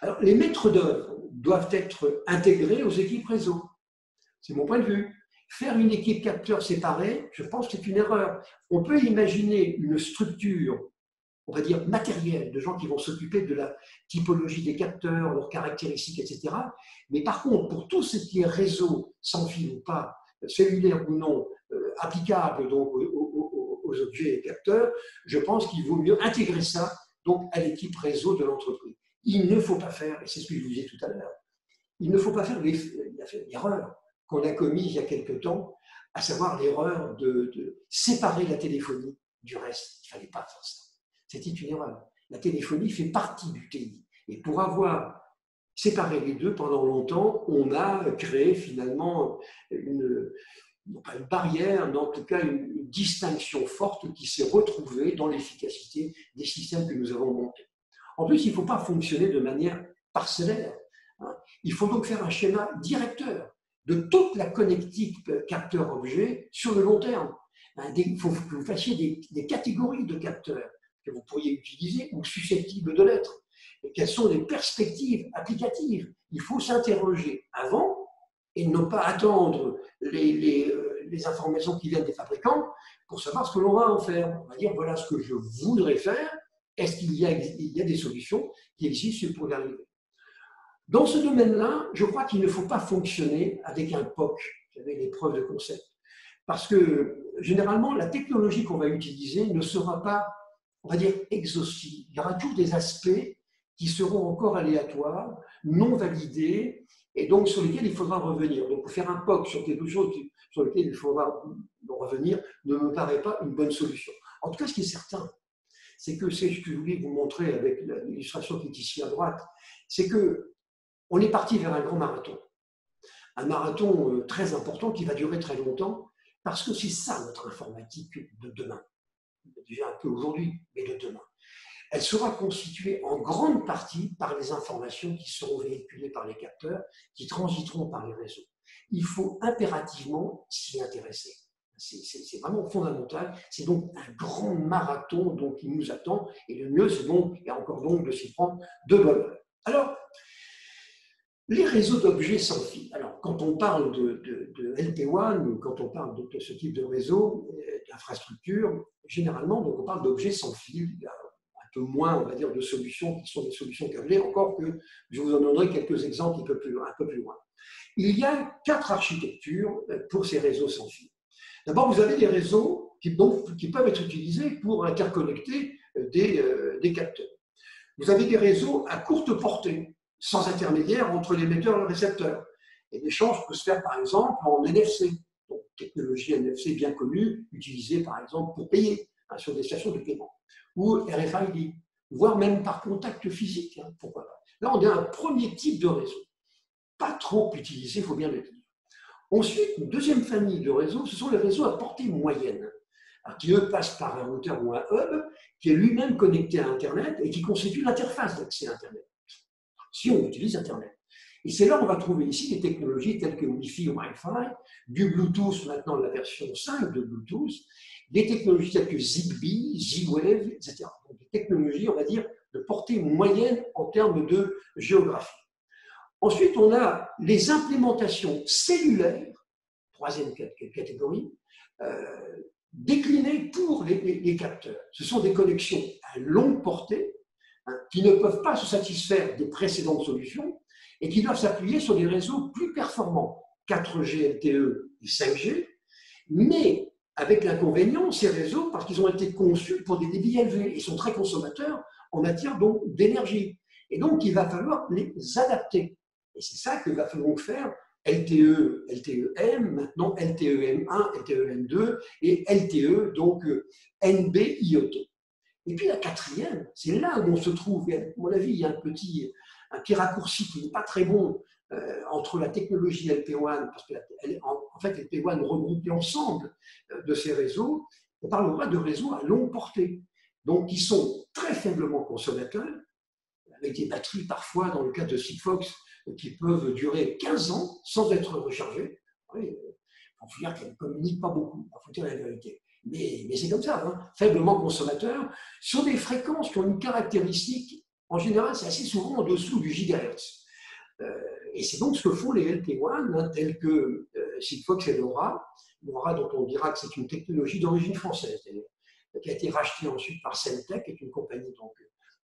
Alors, les maîtres d'œuvre doivent être intégrés aux équipes réseau. C'est mon point de vue. Faire une équipe capteur séparée, je pense que c'est une erreur. On peut imaginer une structure, on va dire matérielle, de gens qui vont s'occuper de la typologie des capteurs, leurs caractéristiques, etc. Mais par contre, pour tout ce qui est réseau, sans fil ou pas, cellulaire ou non, applicable donc aux objets et capteurs, je pense qu'il vaut mieux intégrer ça donc, à l'équipe réseau de l'entreprise. Il ne faut pas faire, et c'est ce que je vous disais tout à l'heure, il ne faut pas faire l'erreur qu'on a commise il y a quelque temps, à savoir l'erreur de séparer la téléphonie du reste. Il ne fallait pas faire ça. C'était une erreur. La téléphonie fait partie du TI. Et pour avoir séparé les deux pendant longtemps, on a créé finalement non pas une barrière, mais en tout cas une distinction forte qui s'est retrouvée dans l'efficacité des systèmes que nous avons montés. En plus, il ne faut pas fonctionner de manière parcellaire. Il faut donc faire un schéma directeur de toute la connectique capteur-objet sur le long terme. Il faut que vous fassiez des catégories de capteurs que vous pourriez utiliser ou susceptibles de l'être. Et quelles sont les perspectives applicatives? Il faut s'interroger avant et ne pas attendre les informations qui viennent des fabricants pour savoir ce que l'on va en faire. On va dire, voilà ce que je voudrais faire. Est-ce qu'il y a des solutions qui existent pour y arriver? Dans ce domaine-là, je crois qu'il ne faut pas fonctionner avec un POC, avec les preuves de concept. Parce que, généralement, la technologie qu'on va utiliser ne sera pas, on va dire, exhaustive. Il y aura toujours des aspects qui seront encore aléatoires, non validés, et donc sur lesquels il faudra revenir. Donc, faire un POC sur quelque chose sur lequel il faudra revenir ne me paraît pas une bonne solution. En tout cas, ce qui est certain, c'est que c'est ce que je voulais vous montrer avec l'illustration qui est ici à droite, c'est que on est parti vers un grand marathon. Un marathon très important qui va durer très longtemps, parce que c'est ça notre informatique de demain. Déjà un peu aujourd'hui, mais de demain. Elle sera constituée en grande partie par les informations qui seront véhiculées par les capteurs, qui transiteront par les réseaux. Il faut impérativement s'y intéresser. C'est vraiment fondamental. C'est donc un grand marathon donc, qui nous attend. Et le mieux, c'est donc, et encore donc, de s'y prendre de bonne heure. Alors, les réseaux d'objets sans fil. Alors, quand on parle de LP1, ou quand on parle de ce type de réseau, d'infrastructures, généralement, donc on parle d'objets sans fil. Il y a un peu moins, on va dire, de solutions qui sont des solutions câblées, encore que je vous en donnerai quelques exemples un peu plus loin. Il y a 4 architectures pour ces réseaux sans fil. D'abord, vous avez des réseaux qui peuvent être utilisés pour interconnecter des capteurs. Vous avez des réseaux à courte portée, sans intermédiaire entre l'émetteur et le récepteur. Et l'échange peut se faire, par exemple, en NFC, donc technologie NFC bien connue, utilisée, par exemple, pour payer sur des stations de paiement, ou RFID, voire même par contact physique, pourquoi pas. Là, on a un premier type de réseau, pas trop utilisé, il faut bien le dire. Ensuite, une deuxième famille de réseaux, ce sont les réseaux à portée moyenne, qui eux passent par un routeur ou un hub, qui est lui-même connecté à Internet et qui constitue l'interface d'accès à Internet, si on utilise Internet. Et c'est là qu'on va trouver ici des technologies telles que Wi-Fi ou Wi-Fi, du Bluetooth, maintenant la version 5 de Bluetooth, des technologies telles que Zigbee, Z-Wave, etc. Donc des technologies, on va dire, de portée moyenne en termes de géographie. Ensuite, on a les implémentations cellulaires, troisième catégorie, déclinées pour les capteurs. Ce sont des connexions à longue portée qui ne peuvent pas se satisfaire des précédentes solutions et qui doivent s'appuyer sur des réseaux plus performants, 4G, LTE et 5G, mais avec l'inconvénient, ces réseaux, parce qu'ils ont été conçus pour des débits élevés, ils sont très consommateurs en matière d'énergie. Et donc, il va falloir les adapter. Et c'est ça que va falloir faire LTE, LTE-M, maintenant LTE-M1, LTE-M2 et LTE, donc NB-IoT. Et puis la quatrième, c'est là où on se trouve, et à mon avis, il y a un petit raccourci qui n'est pas très bon entre la technologie LP1, parce qu'en fait, LP1 regroupe l'ensemble de ces réseaux. On parlera de réseaux à longue portée, donc qui sont très faiblement consommateurs, avec des batteries parfois, dans le cas de Sigfox, qui peuvent durer 15 ans sans être rechargées. Il faut dire qu'elles ne communiquent pas beaucoup, il faut dire la vérité. Mais c'est comme ça, faiblement consommateurs, sur des fréquences qui ont une caractéristique, en général, c'est assez souvent en dessous du gigahertz. Et c'est donc ce que font les LP1, tels que Sigfox et LoRa. LoRa, dont on dira que c'est une technologie d'origine française, qui a été rachetée ensuite par Semtech, qui est une compagnie donc,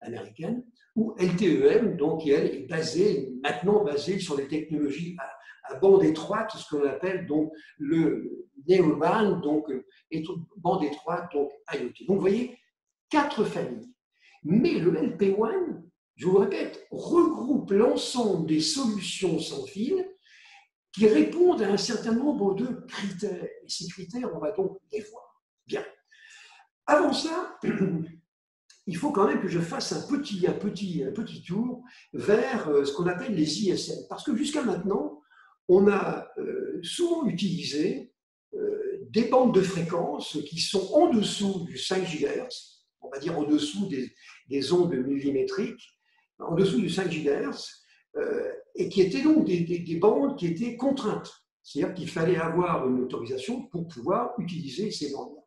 américaine, ou LTE-M, donc, qui elle est maintenant basée sur les technologies à bande étroite, ce qu'on appelle donc le Narrowband, donc bande étroite, donc IoT. Donc vous voyez, 4 familles. Mais le LP1, je vous le répète, regroupe l'ensemble des solutions sans fil qui répondent à un certain nombre de critères. Et ces critères, on va donc les voir. Bien. Avant ça, il faut quand même que je fasse un petit tour vers ce qu'on appelle les ISM. Parce que jusqu'à maintenant, on a souvent utilisé des bandes de fréquences qui sont en dessous du 5 GHz, on va dire en dessous des ondes millimétriques, en dessous du 5 GHz, et qui étaient donc des bandes qui étaient contraintes. C'est-à-dire qu'il fallait avoir une autorisation pour pouvoir utiliser ces bandes-là.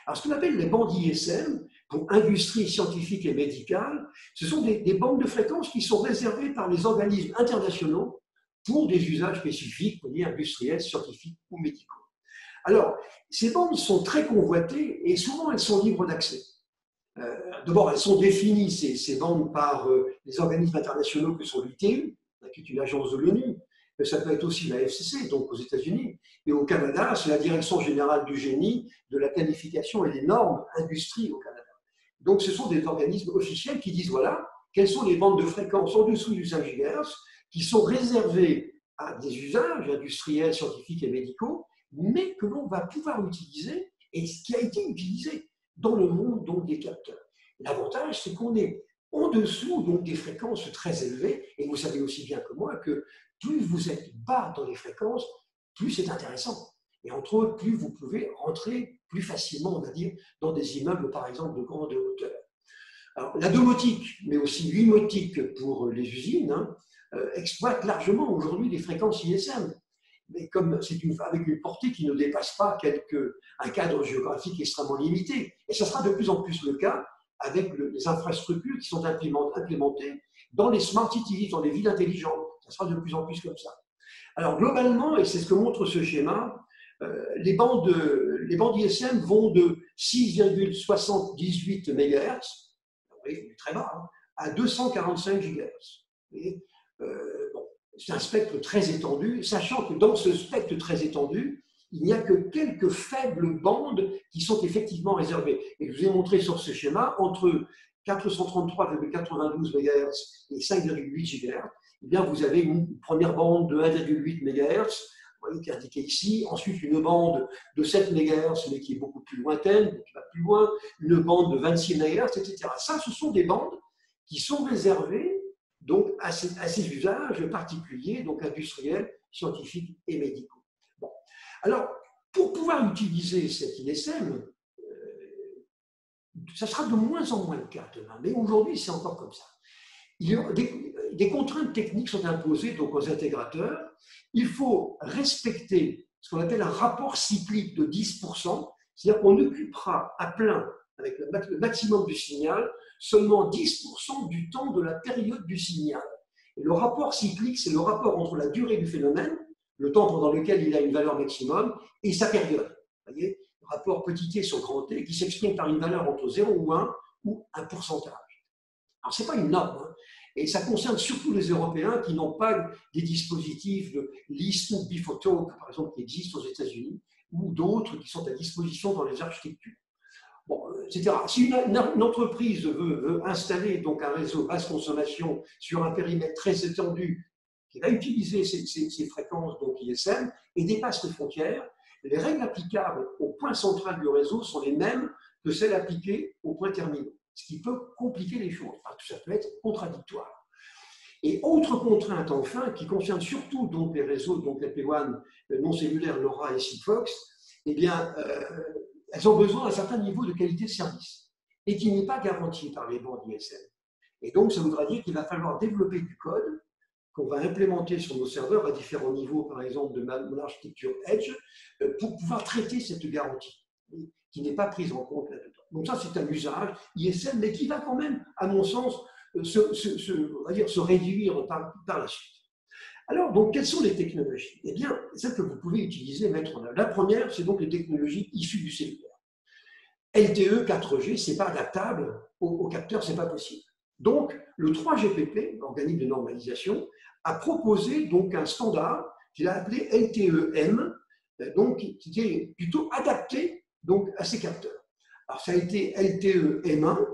Alors, ce qu'on appelle les bandes ISM, pour industrie scientifique et médicale, ce sont des bandes de fréquences qui sont réservées par les organismes internationaux pour des usages spécifiques, industriels, scientifiques ou médicaux. Alors, ces bandes sont très convoitées et souvent elles sont libres d'accès. D'abord, elles sont définies, ces bandes, par les organismes internationaux que sont l'ITU, qui est une agence de l'ONU, mais ça peut être aussi la FCC, donc aux États-Unis, et au Canada, c'est la Direction générale du génie, de la planification et des normes industrie au Canada. Donc, ce sont des organismes officiels qui disent, voilà, quelles sont les bandes de fréquences en dessous du 5 GHz qui sont réservées à des usages industriels, scientifiques et médicaux, mais que l'on va pouvoir utiliser, et ce qui a été utilisé dans le monde donc, des capteurs. L'avantage, c'est qu'on est en dessous donc, des fréquences très élevées, et vous savez aussi bien que moi que plus vous êtes bas dans les fréquences, plus c'est intéressant. Et entre autres, plus vous pouvez rentrer plus facilement, on va dire, dans des immeubles, par exemple, de grande hauteur. Alors, la domotique, mais aussi l'humotique pour les usines, exploite largement aujourd'hui les fréquences ISM. Mais comme c'est avec une portée qui ne dépasse pas un cadre géographique extrêmement limité. Et ça sera de plus en plus le cas avec les infrastructures qui sont implémentées dans les smart cities, dans les villes intelligentes. Ça sera de plus en plus comme ça. Alors globalement, et c'est ce que montre ce schéma, les bandes ISM vont de 6,78 MHz, oui, très bas, hein, à 245 GHz. Bon, c'est un spectre très étendu, sachant que dans ce spectre très étendu, il n'y a que quelques faibles bandes qui sont effectivement réservées. Et je vous ai montré sur ce schéma, entre 433,92 MHz et 5,8 GHz, eh bien, vous avez une première bande de 1,8 MHz, qui est indiquée ici, ensuite une bande de 7 MHz, mais qui est beaucoup plus lointaine, qui va plus loin, une bande de 26 MHz, etc. Ça, ce sont des bandes qui sont réservées donc, à ces usages particuliers, donc industriels, scientifiques et médicaux. Bon. Alors, pour pouvoir utiliser cet ISM, ça sera de moins en moins le cas demain, mais aujourd'hui, c'est encore comme ça. Des contraintes techniques sont imposées donc aux intégrateurs. Il faut respecter ce qu'on appelle un rapport cyclique de 10%, c'est-à-dire qu'on occupera à plein, avec le maximum du signal, seulement 10% du temps de la période du signal. Et le rapport cyclique, c'est le rapport entre la durée du phénomène, le temps pendant lequel il a une valeur maximum, et sa période. Vous voyez, le rapport petit t sur grand t, qui s'exprime par une valeur entre 0 ou 1 ou un pourcentage. Alors, ce n'est pas une norme, hein, et ça concerne surtout les Européens qui n'ont pas des dispositifs de listen before talk, par exemple, qui existent aux États-Unis, ou d'autres qui sont à disposition dans les architectures. Bon, etc. Si une entreprise veut installer donc un réseau basse consommation sur un périmètre très étendu, qui va utiliser ces fréquences, donc ISM, et dépasse les frontières, les règles applicables au point central du réseau sont les mêmes que celles appliquées aux points terminaux, ce qui peut compliquer les choses, parce que ça peut être contradictoire. Et autre contrainte, enfin, qui concerne surtout donc les réseaux, donc LP WAN non cellulaires, LoRa et Sigfox, eh bien, elles ont besoin d'un certain niveau de qualité de service, et qui n'est pas garanti par les bandes ISM. Et donc, ça voudra dire qu'il va falloir développer du code qu'on va implémenter sur nos serveurs à différents niveaux, par exemple de mon architecture Edge, pour pouvoir traiter cette garantie, qui n'est pas prise en compte là-dedans. Donc ça, c'est un usage ISM, mais qui va quand même, à mon sens, on va dire, se réduire par la suite. Alors, donc, quelles sont les technologies? Eh bien, celles que vous pouvez utiliser et mettre en œuvre. La première, c'est donc les technologies issues du cellulaire. LTE 4G, ce n'est pas adaptable aux capteurs, ce n'est pas possible. Donc, le 3GPP, l'organisme de normalisation, a proposé donc un standard qu'il a appelé LTE-M, donc qui est plutôt adapté donc, à ces capteurs. Alors, ça a été LTE-M1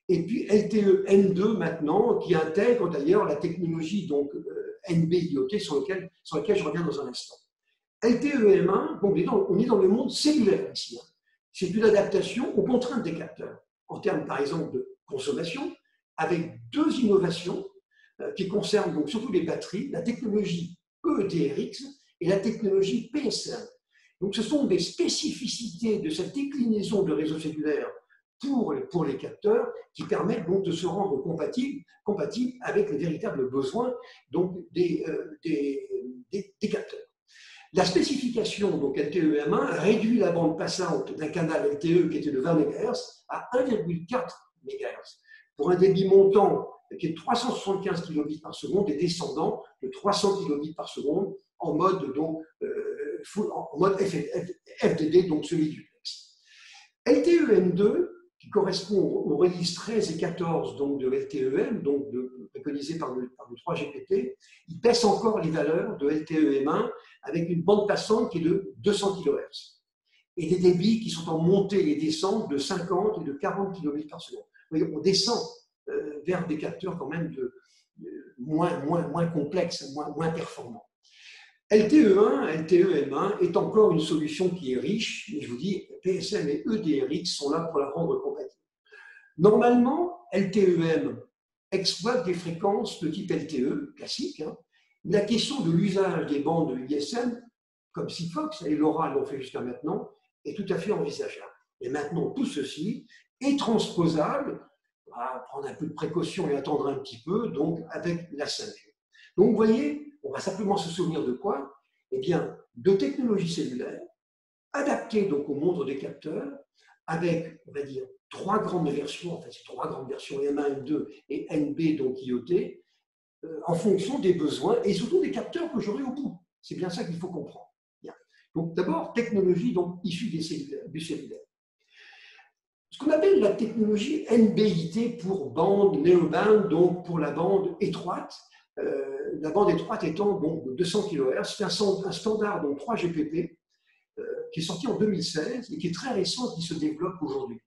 et puis LTE-M2 maintenant, qui intègre d'ailleurs la technologie donc, NB-IoT sur laquelle je reviens dans un instant. LTE-M1, bon, on est dans le monde cellulaire ici. Hein. C'est une adaptation aux contraintes des capteurs, en termes par exemple de consommation, avec deux innovations qui concernent donc surtout les batteries, la technologie EDRX et la technologie PSM. Donc ce sont des spécificités de cette déclinaison de réseau cellulaire pour les capteurs qui permettent donc de se rendre compatibles avec les véritables besoins donc, des capteurs. La spécification, donc LTE-M1, réduit la bande passante d'un canal LTE qui était de 20 MHz à 1,4 MHz pour un débit montant qui est de 375 kilobits par seconde et descendant de 300 kilobits par seconde en mode, donc, en mode FDD, donc semi-duplex. LTE-M2, qui correspond aux releases 13 et 14 donc de LTE-M, donc préconisé par le 3GPP, il baisse encore les valeurs de LTE-M1 avec une bande passante qui est de 200 kHz et des débits qui sont en montée et descente de 50 et de 40 kbps par seconde. On descend vers des capteurs quand même moins complexes, moins performants. LTE1, LTE-M1 est encore une solution qui est riche, mais je vous dis, PSM et EDRX sont là pour la rendre compatible. Normalement, LTE-M exploite des fréquences de type LTE, classique. Hein. La question de l'usage des bandes ISM, comme Sigfox et LoRa l'ont fait jusqu'à maintenant, est tout à fait envisageable. Et maintenant, tout ceci est transposable, on va prendre un peu de précaution et attendre un petit peu, donc avec la 5G. Donc, vous voyez, on va simplement se souvenir de quoi? Eh bien, de technologies cellulaires adaptées donc au monde des capteurs, avec, on va dire, trois grandes versions, enfin, c'est trois grandes versions, M1, M2 et NB, donc IoT, en fonction des besoins et surtout des capteurs que j'aurai au bout. C'est bien ça qu'il faut comprendre. Bien. Donc d'abord, technologie donc, issue du cellulaire. Ce qu'on appelle la technologie NB-IoT pour bande narrowband, donc pour la bande étroite. La bande étroite étant donc de 200 kHz, c'est un standard donc 3GPP qui est sorti en 2016 et qui est très récent, qui se développe aujourd'hui.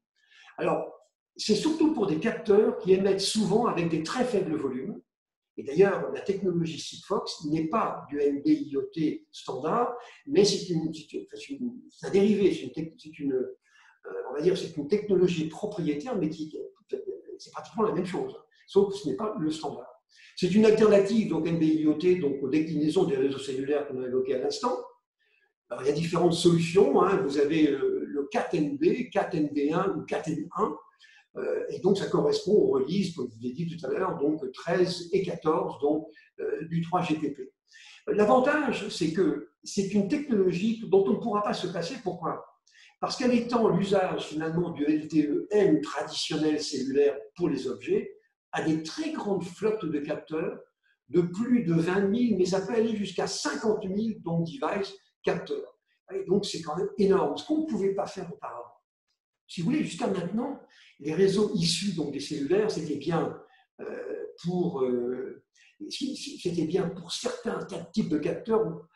Alors, c'est surtout pour des capteurs qui émettent souvent avec des très faibles volumes. Et d'ailleurs, la technologie Sigfox n'est pas du NB-IoT standard, mais c'est un dérivé, on va dire, c'est une technologie propriétaire, mais c'est pratiquement la même chose, sauf que ce n'est pas le standard. C'est une alternative donc NB-IoT donc aux déclinaisons des réseaux cellulaires qu'on a évoquées à l'instant. Alors, il y a différentes solutions. Hein. Vous avez le CAT-NB, CAT-NB1 ou CAT-N1. Et donc, ça correspond aux releases, comme je vous l'ai dit tout à l'heure, donc 13 et 14 donc, du 3GPP. L'avantage, c'est que c'est une technologie dont on ne pourra pas se passer. Pourquoi? Parce qu'elle étend l'usage finalement du LTE-M traditionnel cellulaire pour les objets à des très grandes flottes de capteurs de plus de 20 000, mais ça peut aller jusqu'à 50 000 donc, devices capteurs. Et donc, c'est quand même énorme, ce qu'on ne pouvait pas faire auparavant. Si vous voulez, jusqu'à maintenant, les réseaux issus donc, des cellulaires, c'était bien pour certains types de capteurs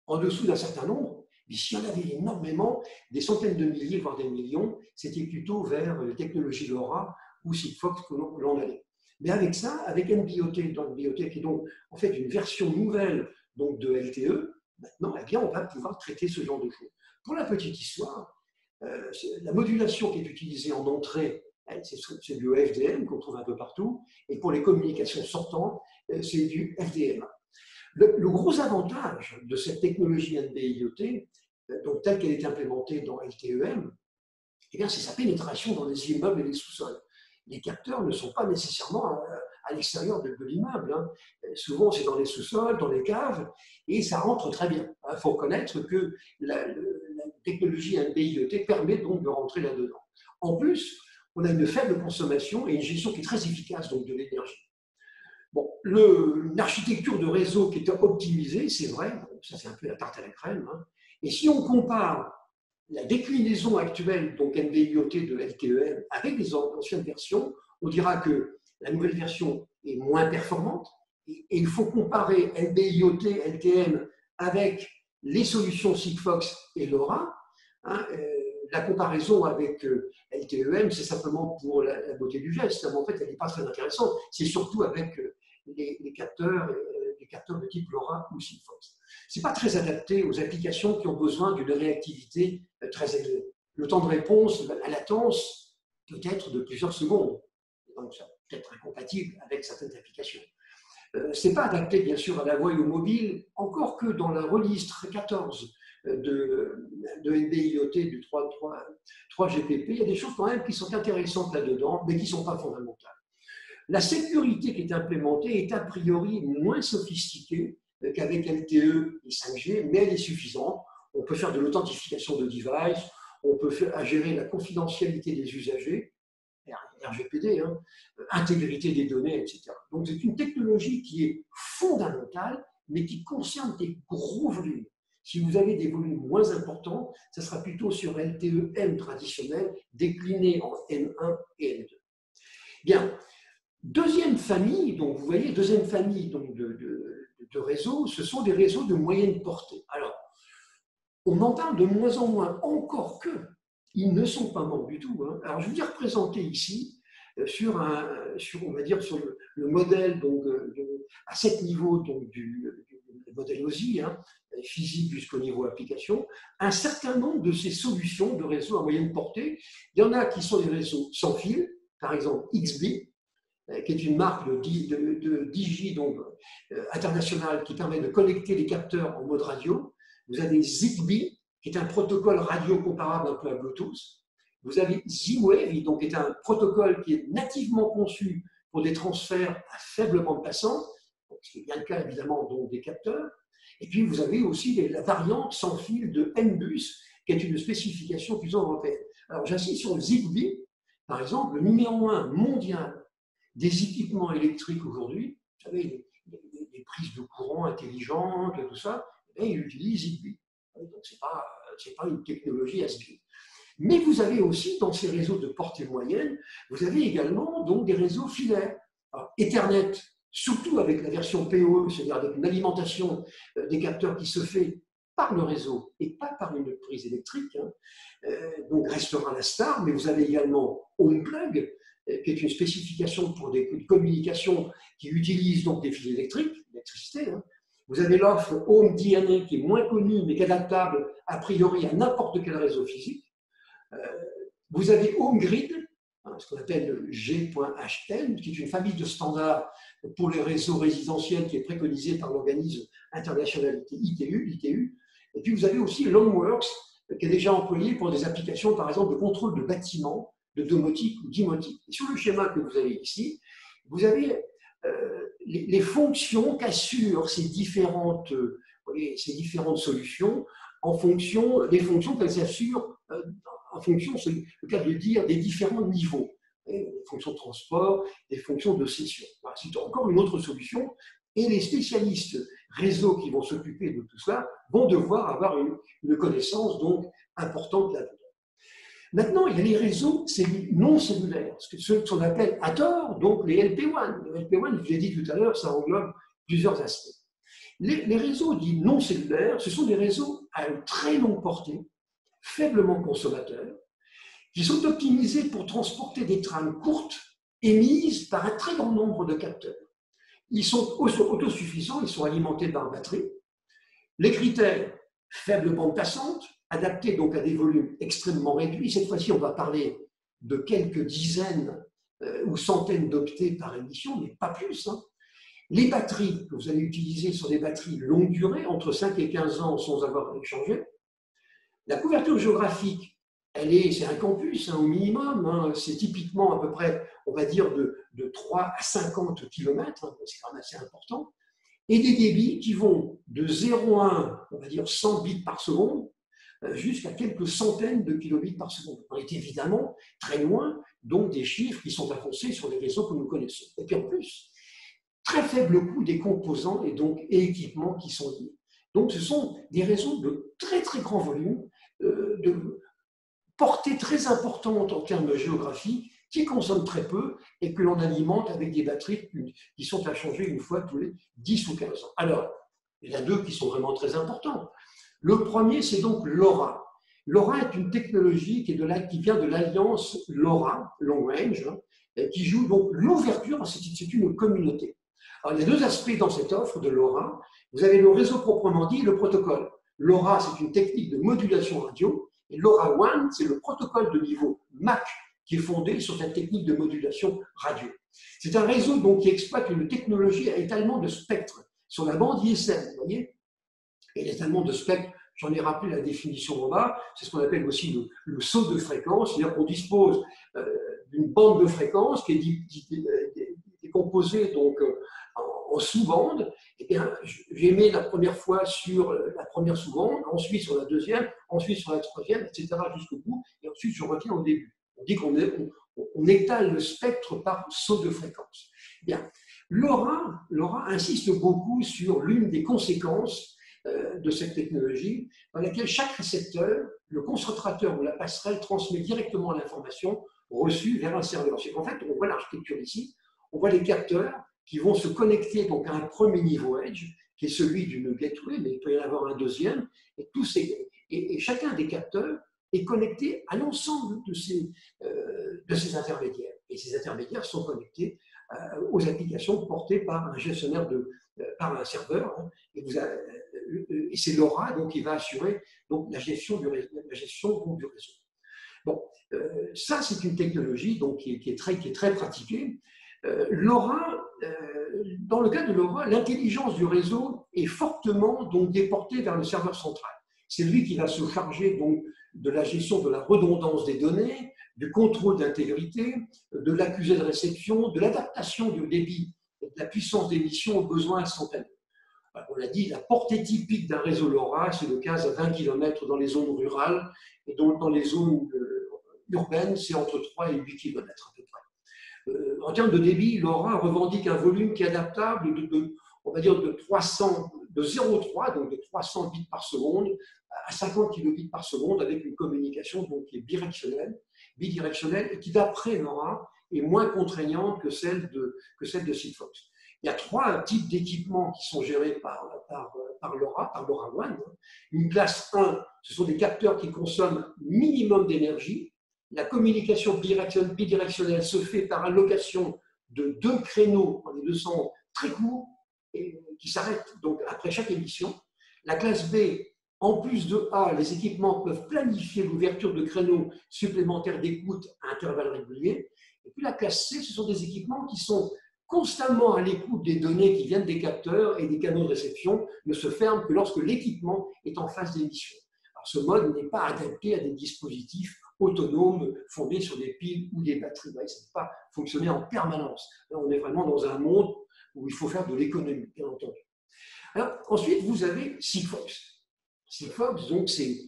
en dessous d'un certain nombre, mais s'il y en avait énormément, des centaines de milliers, voire des millions, c'était plutôt vers les technologies LoRa ou Sigfox que l'on allait. Mais avec ça, avec NB-IoT, qui est donc en fait une version nouvelle donc, de LTE, maintenant, eh bien, on va pouvoir traiter ce genre de choses. Pour la petite histoire, la modulation qui est utilisée en entrée, c'est du FDM qu'on trouve un peu partout, et pour les communications sortantes, c'est du FDM. Le gros avantage de cette technologie NB-IoT, donc telle qu'elle est implémentée dans LTE-M, eh bien, c'est sa pénétration dans les immeubles et les sous-sols. Les capteurs ne sont pas nécessairement à l'extérieur de l'immeuble. Hein. Souvent, c'est dans les sous-sols, dans les caves, et ça rentre très bien. Il faut reconnaître que la technologie NB-IoT permet donc de rentrer là-dedans. En plus, on a une faible consommation et une gestion qui est très efficace donc, de l'énergie. Bon, une architecture de réseau qui est optimisée, c'est vrai, ça c'est un peu la tarte à la crème. Hein. Et si on compare la déclinaison actuelle, donc NB-IoT de LTE-M, avec les anciennes versions, on dira que la nouvelle version est moins performante. Et il faut comparer NB-IoT, LTE-M avec les solutions Sigfox et LoRa. Hein, la comparaison avec LTE-M, c'est simplement pour la beauté du geste. En fait, elle n'est pas très intéressante. C'est surtout avec les capteurs de type LoRa ou Sigfox. Ce n'est pas très adapté aux applications qui ont besoin d'une réactivité très élevée. Le temps de réponse, la latence, peut être de plusieurs secondes. Donc, ça peut être incompatible avec certaines applications. Ce n'est pas adapté, bien sûr, à la voix et au mobile, encore que dans la release 14 de NB-IoT du 3GPP, il y a des choses quand même qui sont intéressantes là-dedans, mais qui ne sont pas fondamentales. La sécurité qui est implémentée est a priori moins sophistiquée qu'avec LTE et 5G, mais elle est suffisante. On peut faire de l'authentification de devices, on peut gérer la confidentialité des usagers, RGPD, hein, intégrité des données, etc. Donc c'est une technologie qui est fondamentale, mais qui concerne des gros volumes. Si vous avez des volumes moins importants, ça sera plutôt sur LTE-M traditionnel, décliné en M1 et M2. Bien. Deuxième famille, donc vous voyez, deuxième famille donc de réseaux, ce sont des réseaux de moyenne portée. Alors, on en parle de moins en moins, encore que ils ne sont pas morts du tout. Hein. Alors, je vais vous représenter ici sur on va dire, sur le modèle donc, à 7 niveaux donc, du modèle OSI, hein, physique jusqu'au niveau application, un certain nombre de ces solutions de réseaux à moyenne portée. Il y en a qui sont des réseaux sans fil, par exemple XB, qui est une marque de Digi donc, internationale qui permet de connecter les capteurs en mode radio. Vous avez Zigbee, qui est un protocole radio comparable un peu à Bluetooth. Vous avez Z-Wave, donc, qui est un protocole qui est nativement conçu pour des transferts à faible bande passante, ce qui est bien le cas évidemment donc, des capteurs. Et puis vous avez aussi la variante sans fil de M-Bus, qui est une spécification plus européenne. Alors j'insiste sur le Zigbee, par exemple, le numéro 1 mondial des équipements électriques aujourd'hui, vous savez, les prises de courant intelligentes, tout ça, et ils utilisent Zigbee. Donc, ce n'est pas une technologie has-been. Mais vous avez aussi, dans ces réseaux de portée moyenne, vous avez également donc, des réseaux filaires. Alors, Ethernet, surtout avec la version PoE, c'est-à-dire avec une alimentation des capteurs qui se fait par le réseau et pas par une prise électrique, donc restera la star, mais vous avez également HomePlug, qui est une spécification pour des communications qui utilisent donc des fils électriques, l'électricité. Vous avez l'offre Home DNA qui est moins connue, mais qui est adaptable a priori à n'importe quel réseau physique. Vous avez HomeGrid, ce qu'on appelle G.HN, qui est une famille de standards pour les réseaux résidentiels qui est préconisée par l'organisme international ITU. Et puis vous avez aussi Longworks, qui est déjà employé pour des applications, par exemple, de contrôle de bâtiments, de domotique ou d'imotique. Et sur le schéma que vous avez ici, vous avez les fonctions qu'assurent ces différentes solutions en fonction des fonctions qu'elles assurent en fonction, c'est le cas de dire, des différents niveaux. Des fonctions de transport, des fonctions de session. Voilà, c'est encore une autre solution. Et les spécialistes réseaux qui vont s'occuper de tout cela vont devoir avoir une connaissance donc importante là-dedans. Maintenant, il y a les réseaux non cellulaires, ceux qu'on appelle à tort, donc les LP1. Les LP1, je vous l'ai dit tout à l'heure, ça englobe plusieurs aspects. Les réseaux dits non cellulaires, ce sont des réseaux à une très longue portée, faiblement consommateurs, qui sont optimisés pour transporter des trames courtes émises par un très grand nombre de capteurs. Ils sont autosuffisants, ils sont alimentés par batterie. Les critères, faible bande passante, adaptés donc à des volumes extrêmement réduits. Cette fois-ci, on va parler de quelques dizaines ou centaines d'octets par émission, mais pas plus. Les batteries que vous allez utiliser sont des batteries longue durée, entre 5 et 15 ans sans avoir à les changer. La couverture géographique, c'est un campus au minimum, c'est typiquement à peu près, on va dire, de 3 à 50 km, c'est quand même assez important, et des débits qui vont de 0,1, on va dire 100 bits par seconde, jusqu'à quelques centaines de kilobits par seconde. On est évidemment très loin, donc des chiffres qui sont annoncés sur les réseaux que nous connaissons. Et puis en plus, très faible coût des composants et équipements qui sont liés. Donc ce sont des réseaux de très très grand volume, de portée très importante en termes géographiques, qui consomment très peu et que l'on alimente avec des batteries qui sont à changer une fois tous les 10 ou 15 ans. Alors, il y en a deux qui sont vraiment très importants. Le premier, c'est donc LoRa. LoRa est une technologie qui vient de l'alliance LoRa, Long Range, qui joue donc l'ouverture, c'est une communauté. Alors, il y a deux aspects dans cette offre de LoRa. Vous avez le réseau proprement dit et le protocole. LoRa, c'est une technique de modulation radio, et LoRaWAN, c'est le protocole de niveau MAC qui est fondé sur cette technique de modulation radio. C'est un réseau donc, qui exploite une technologie à étalement de spectre sur la bande ISM, vous voyez. Et l'étalement de spectre, j'en ai rappelé la définition en bas, c'est ce qu'on appelle aussi le saut de fréquence, c'est-à-dire qu'on dispose d'une bande de fréquence qui est composée donc, en sous-bande. Eh bien, j'émets la première fois sur la première sous-bande, ensuite sur la deuxième, ensuite sur la troisième, etc. jusqu'au bout, et ensuite je reviens au début. On dit qu'on étale le spectre par saut de fréquence. Bien. LoRa insiste beaucoup sur l'une des conséquences de cette technologie, dans laquelle chaque récepteur, le concentrateur ou la passerelle transmet directement l'information reçue vers un serveur. C'est qu'en fait, on voit l'architecture ici, on voit les capteurs qui vont se connecter donc à un premier niveau edge, qui est celui d'une gateway, mais il peut y en avoir un deuxième, et chacun des capteurs est connecté à l'ensemble de ces intermédiaires. Et ces intermédiaires sont connectés aux applications portées par un gestionnaire, par un serveur, et c'est LoRa donc, qui va assurer donc, la gestion du réseau. Bon, ça c'est une technologie donc, qui est très pratiquée. LoRa, dans le cas de LoRa, l'intelligence du réseau est fortement donc, déportée vers le serveur central. C'est lui qui va se charger donc, de la gestion de la redondance des données, du contrôle d'intégrité, de l'accusé de réception, de l'adaptation du débit, de la puissance d'émission aux besoins instantanés. On l'a dit, la portée typique d'un réseau LoRa, c'est le 15 à 20 km dans les zones rurales, et donc dans les zones urbaines, c'est entre 3 et 8 km à peu près. En termes de débit, LoRa revendique un volume qui est adaptable on va dire de 300 de 0,3, donc de 300 bits par seconde, à 50 kilobits par seconde, avec une communication donc, qui est bidirectionnelle, et qui, d'après LoRa, est moins contraignante que celle de Sigfox. Il y a 3 types d'équipements qui sont gérés par LoRa, par LoRaWAN. Une classe 1, ce sont des capteurs qui consomment minimum d'énergie. La communication bidirectionnelle se fait par allocation de 2 créneaux dans les 200 très courts et qui s'arrêtent donc après chaque émission. La classe B, en plus de A, les équipements peuvent planifier l'ouverture de créneaux supplémentaires d'écoute à intervalles réguliers. Et puis la classe C, ce sont des équipements qui sont constamment à l'écoute des données qui viennent des capteurs et des canaux de réception, ne se ferment que lorsque l'équipement est en phase d'émission. Alors ce mode n'est pas adapté à des dispositifs autonomes fondés sur des piles ou des batteries. Ça ne peut pas fonctionner en permanence. Là, on est vraiment dans un monde où il faut faire de l'économie, bien entendu. Alors, ensuite, vous avez Sigfox. Sigfox, donc, c'est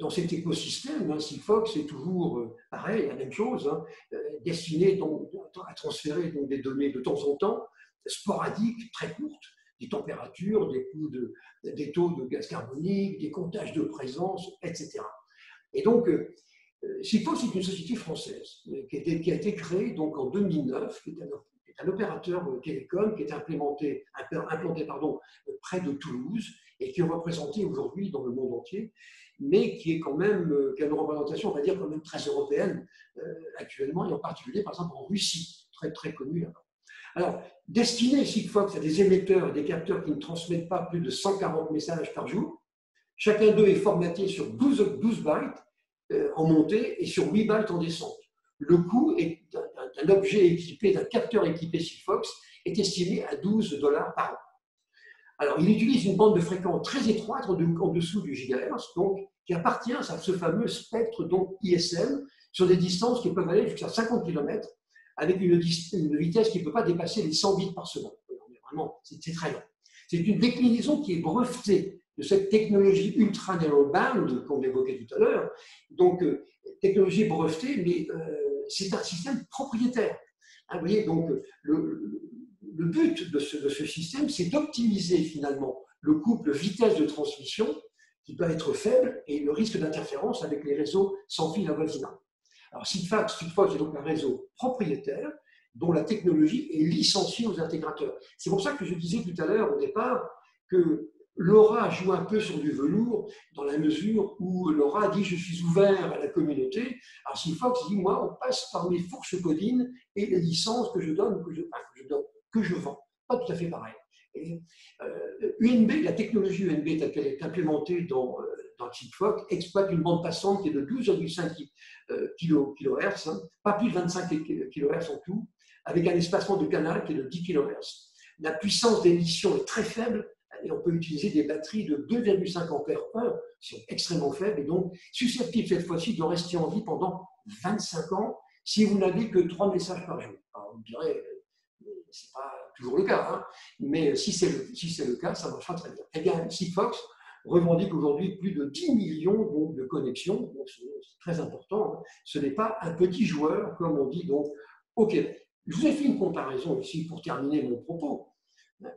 dans cet écosystème, Sigfox, c'est toujours pareil, la même chose, destiné donc, à transférer donc, des données de temps en temps, sporadiques, très courtes, des températures, des taux de gaz carbonique, des comptages de présence, etc. Et donc, Sigfox est une société française qui a été créée donc, en 2009, qui est un opérateur télécom qui est implanté près de Toulouse et qui est représenté aujourd'hui dans le monde entier, mais qui est quand même, qui a une représentation, on va dire, quand même très européenne actuellement, et en particulier, par exemple, en Russie, très, très connue là-bas. Alors, destiné Sigfox à des émetteurs et des capteurs qui ne transmettent pas plus de 140 messages par jour, chacun d'eux est formaté sur 12 bytes en montée et sur 8 bytes en descente. Le coût d'un objet équipé, d'un capteur équipé Sigfox est estimé à $12 par an. Alors, il utilise une bande de fréquence très étroite en dessous du gigahertz, donc, qui appartient à ce fameux spectre donc, ISM sur des distances qui peuvent aller jusqu'à 50 km avec une vitesse qui ne peut pas dépasser les 100 bits par seconde. Vraiment, c'est très long. C'est une déclinaison qui est brevetée de cette technologie ultra narrowband qu'on évoquait tout à l'heure. Donc, technologie brevetée, mais c'est un système propriétaire. Vous voyez, donc, le but de ce système, c'est d'optimiser finalement le couple vitesse de transmission qui peut être faible et le risque d'interférence avec les réseaux sans fil avoisinants. Alors, Sigfox est donc un réseau propriétaire dont la technologie est licenciée aux intégrateurs. C'est pour ça que je disais tout à l'heure au départ que LoRa joue un peu sur du velours dans la mesure où LoRa dit « je suis ouvert à la communauté ». Alors Sigfox dit « moi, on passe par mes fourches codines et les licences que je donne, que je vends ». Pas tout à fait pareil. Et, UNB, la technologie UNB telle qu'elle est implémentée dans Sigfox, exploite une bande passante qui est de 12,5 kHz, pas plus de 25 kHz en tout, avec un espacement de canal qui est de 10 kHz. La puissance d'émission est très faible et on peut utiliser des batteries de 2,5 ampères-heure, qui sont extrêmement faibles et donc susceptibles cette fois-ci de rester en vie pendant 25 ans si vous n'avez que 3 messages par jour. Alors, vous me direz, ce n'est pas toujours le cas, mais si c'est le cas, ça marchera très bien. Eh bien, Sigfox revendique aujourd'hui plus de 10 millions donc, de connexions, donc c'est très important. Ce n'est pas un petit joueur, comme on dit donc au Québec. Je vous ai fait une comparaison ici pour terminer mon propos,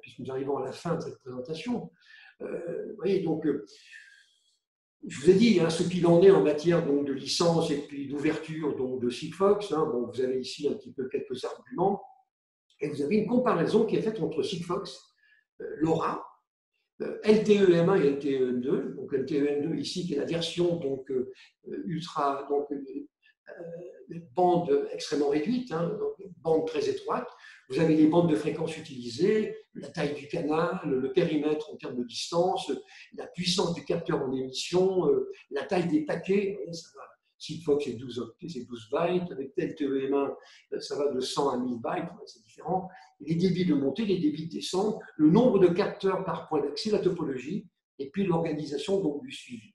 puisque nous arrivons à la fin de cette présentation. Vous voyez, donc, je vous ai dit ce qu'il en est en matière donc, de licence et puis d'ouverture de Sigfox. Bon, vous avez ici un petit peu quelques arguments. Et vous avez une comparaison qui est faite entre Sigfox, LoRa, LTE-M1 et LTE-M2. Donc LTE-M2 ici, qui est la version donc, ultra, donc, bande extrêmement réduite, donc bande très étroite. Vous avez les bandes de fréquences utilisées, la taille du canal, le périmètre en termes de distance, la puissance du capteur en émission, la taille des paquets. Ça va. Sigfox, c'est 12 bytes. Avec LTE-M1, ça va de 100 à 1000 bytes, c'est différent. Les débits de montée, les débits de descente, le nombre de capteurs par point d'accès, la topologie, et puis l'organisation donc, du suivi.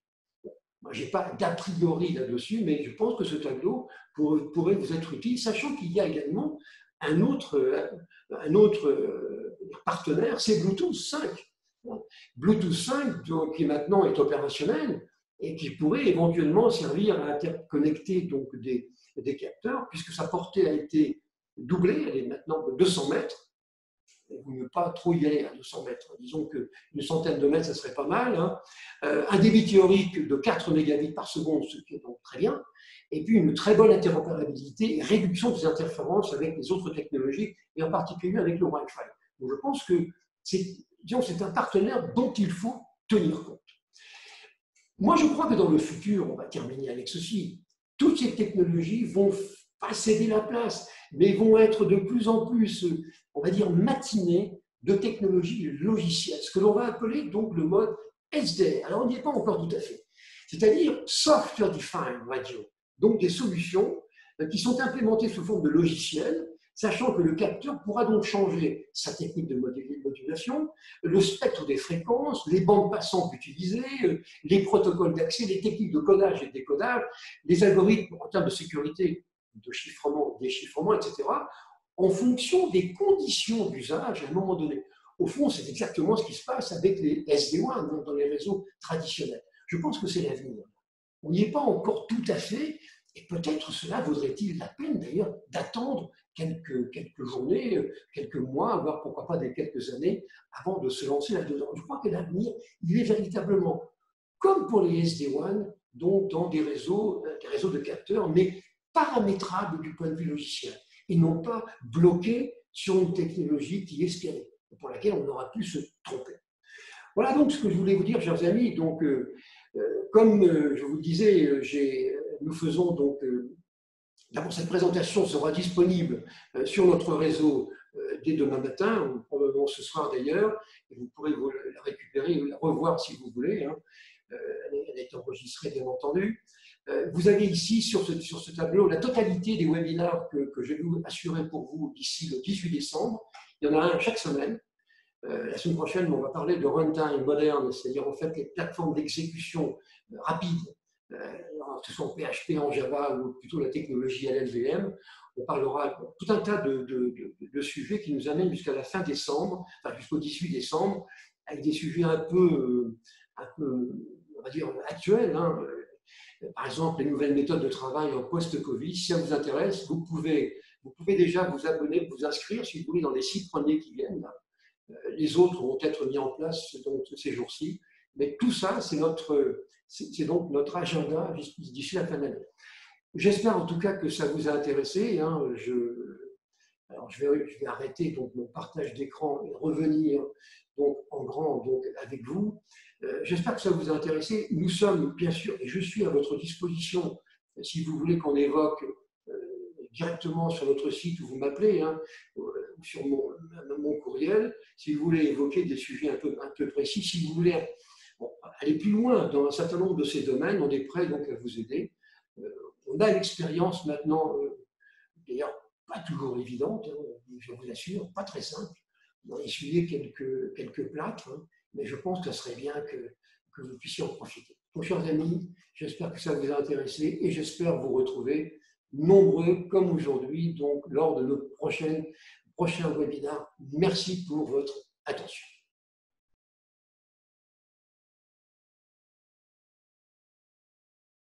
Moi, je n'ai pas d'a priori là-dessus, mais je pense que ce tableau pourrait vous être utile, sachant qu'il y a également un autre partenaire, c'est Bluetooth 5. Bluetooth 5, donc, qui maintenant est opérationnel, et qui pourrait éventuellement servir à interconnecter donc, des capteurs, puisque sa portée a été doublée, elle est maintenant de 200 mètres, vous ne pas trop y aller à 200 mètres. Disons qu'une centaine de mètres, ça serait pas mal. Hein. Un débit théorique de 4 mégabits par seconde, ce qui est donc très bien. Et puis une très bonne interopérabilité et réduction des interférences avec les autres technologies, et en particulier avec le Wi-Fi. Donc je pense que c'est un partenaire dont il faut tenir compte. Moi, je crois que dans le futur, on va terminer avec ceci, toutes ces technologies vont pas céder la place, mais vont être de plus en plus, on va dire, matinées de technologies logicielles, ce que l'on va appeler donc le mode SDR. Alors, on n'y est pas encore tout à fait. C'est-à-dire Software Defined Radio, donc des solutions qui sont implémentées sous forme de logiciels, sachant que le capteur pourra donc changer sa technique de modulation, le spectre des fréquences, les bandes passantes utilisées, les protocoles d'accès, les techniques de codage et de décodage, les algorithmes en termes de sécurité, de chiffrement, déchiffrement, etc., en fonction des conditions d'usage à un moment donné. Au fond, c'est exactement ce qui se passe avec les SD-WAN dans les réseaux traditionnels. Je pense que c'est l'avenir. On n'y est pas encore tout à fait, et peut-être cela vaudrait-il la peine d'ailleurs d'attendre quelques journées, quelques mois, voire pourquoi pas des quelques années, avant de se lancer là-dedans. Je crois que l'avenir, il est véritablement, comme pour les SD-WAN, donc dans des réseaux de capteurs, mais paramétrables du point de vue logiciel, et non pas bloqués sur une technologie qui est scanée, pour laquelle on aura pu se tromper. Voilà donc ce que je voulais vous dire, chers amis. Donc, comme je vous le disais, nous faisons donc d'abord, cette présentation sera disponible sur notre réseau dès demain matin, ou probablement ce soir d'ailleurs, et vous pourrez la récupérer ou la revoir si vous voulez. Hein. Elle est enregistrée, bien entendu. Vous avez ici, sur ce tableau, la totalité des webinaires que je vais vous assurer pour vous d'ici le 18 décembre. Il y en a un chaque semaine. La semaine prochaine, on va parler de runtime moderne, c'est-à-dire en fait les plateformes d'exécution rapide, que ce soit en PHP, en Java ou plutôt la technologie LLVM. On parlera tout un tas de sujets qui nous amènent jusqu'à la fin décembre, enfin jusqu'au 18 décembre, avec des sujets un peu on va dire, actuels. Hein. Par exemple, les nouvelles méthodes de travail en post-Covid. Si ça vous intéresse, vous pouvez déjà vous abonner, vous inscrire, si vous voulez, dans les 6 premiers qui viennent. Là. Les autres vont être mis en place donc, ces jours-ci. Mais tout ça, c'est donc notre agenda d'ici la fin de l'année. J'espère en tout cas que ça vous a intéressé. Hein. Alors je vais arrêter donc, mon partage d'écran et revenir donc, en grand donc, avec vous. J'espère que ça vous a intéressé. Nous sommes, bien sûr, et je suis à votre disposition, si vous voulez qu'on évoque directement sur notre site où vous m'appelez, hein, sur mon courriel, si vous voulez évoquer des sujets un peu précis, si vous voulez aller plus loin dans un certain nombre de ces domaines, on est prêt donc à vous aider. On a l'expérience maintenant, d'ailleurs pas toujours évidente, hein, je vous assure, pas très simple, d'en essuyer quelques plâtres, hein, mais je pense que ce serait bien que vous puissiez en profiter. Donc, chers amis, j'espère que ça vous a intéressé et j'espère vous retrouver nombreux comme aujourd'hui, donc lors de notre prochain webinaire. Merci pour votre attention.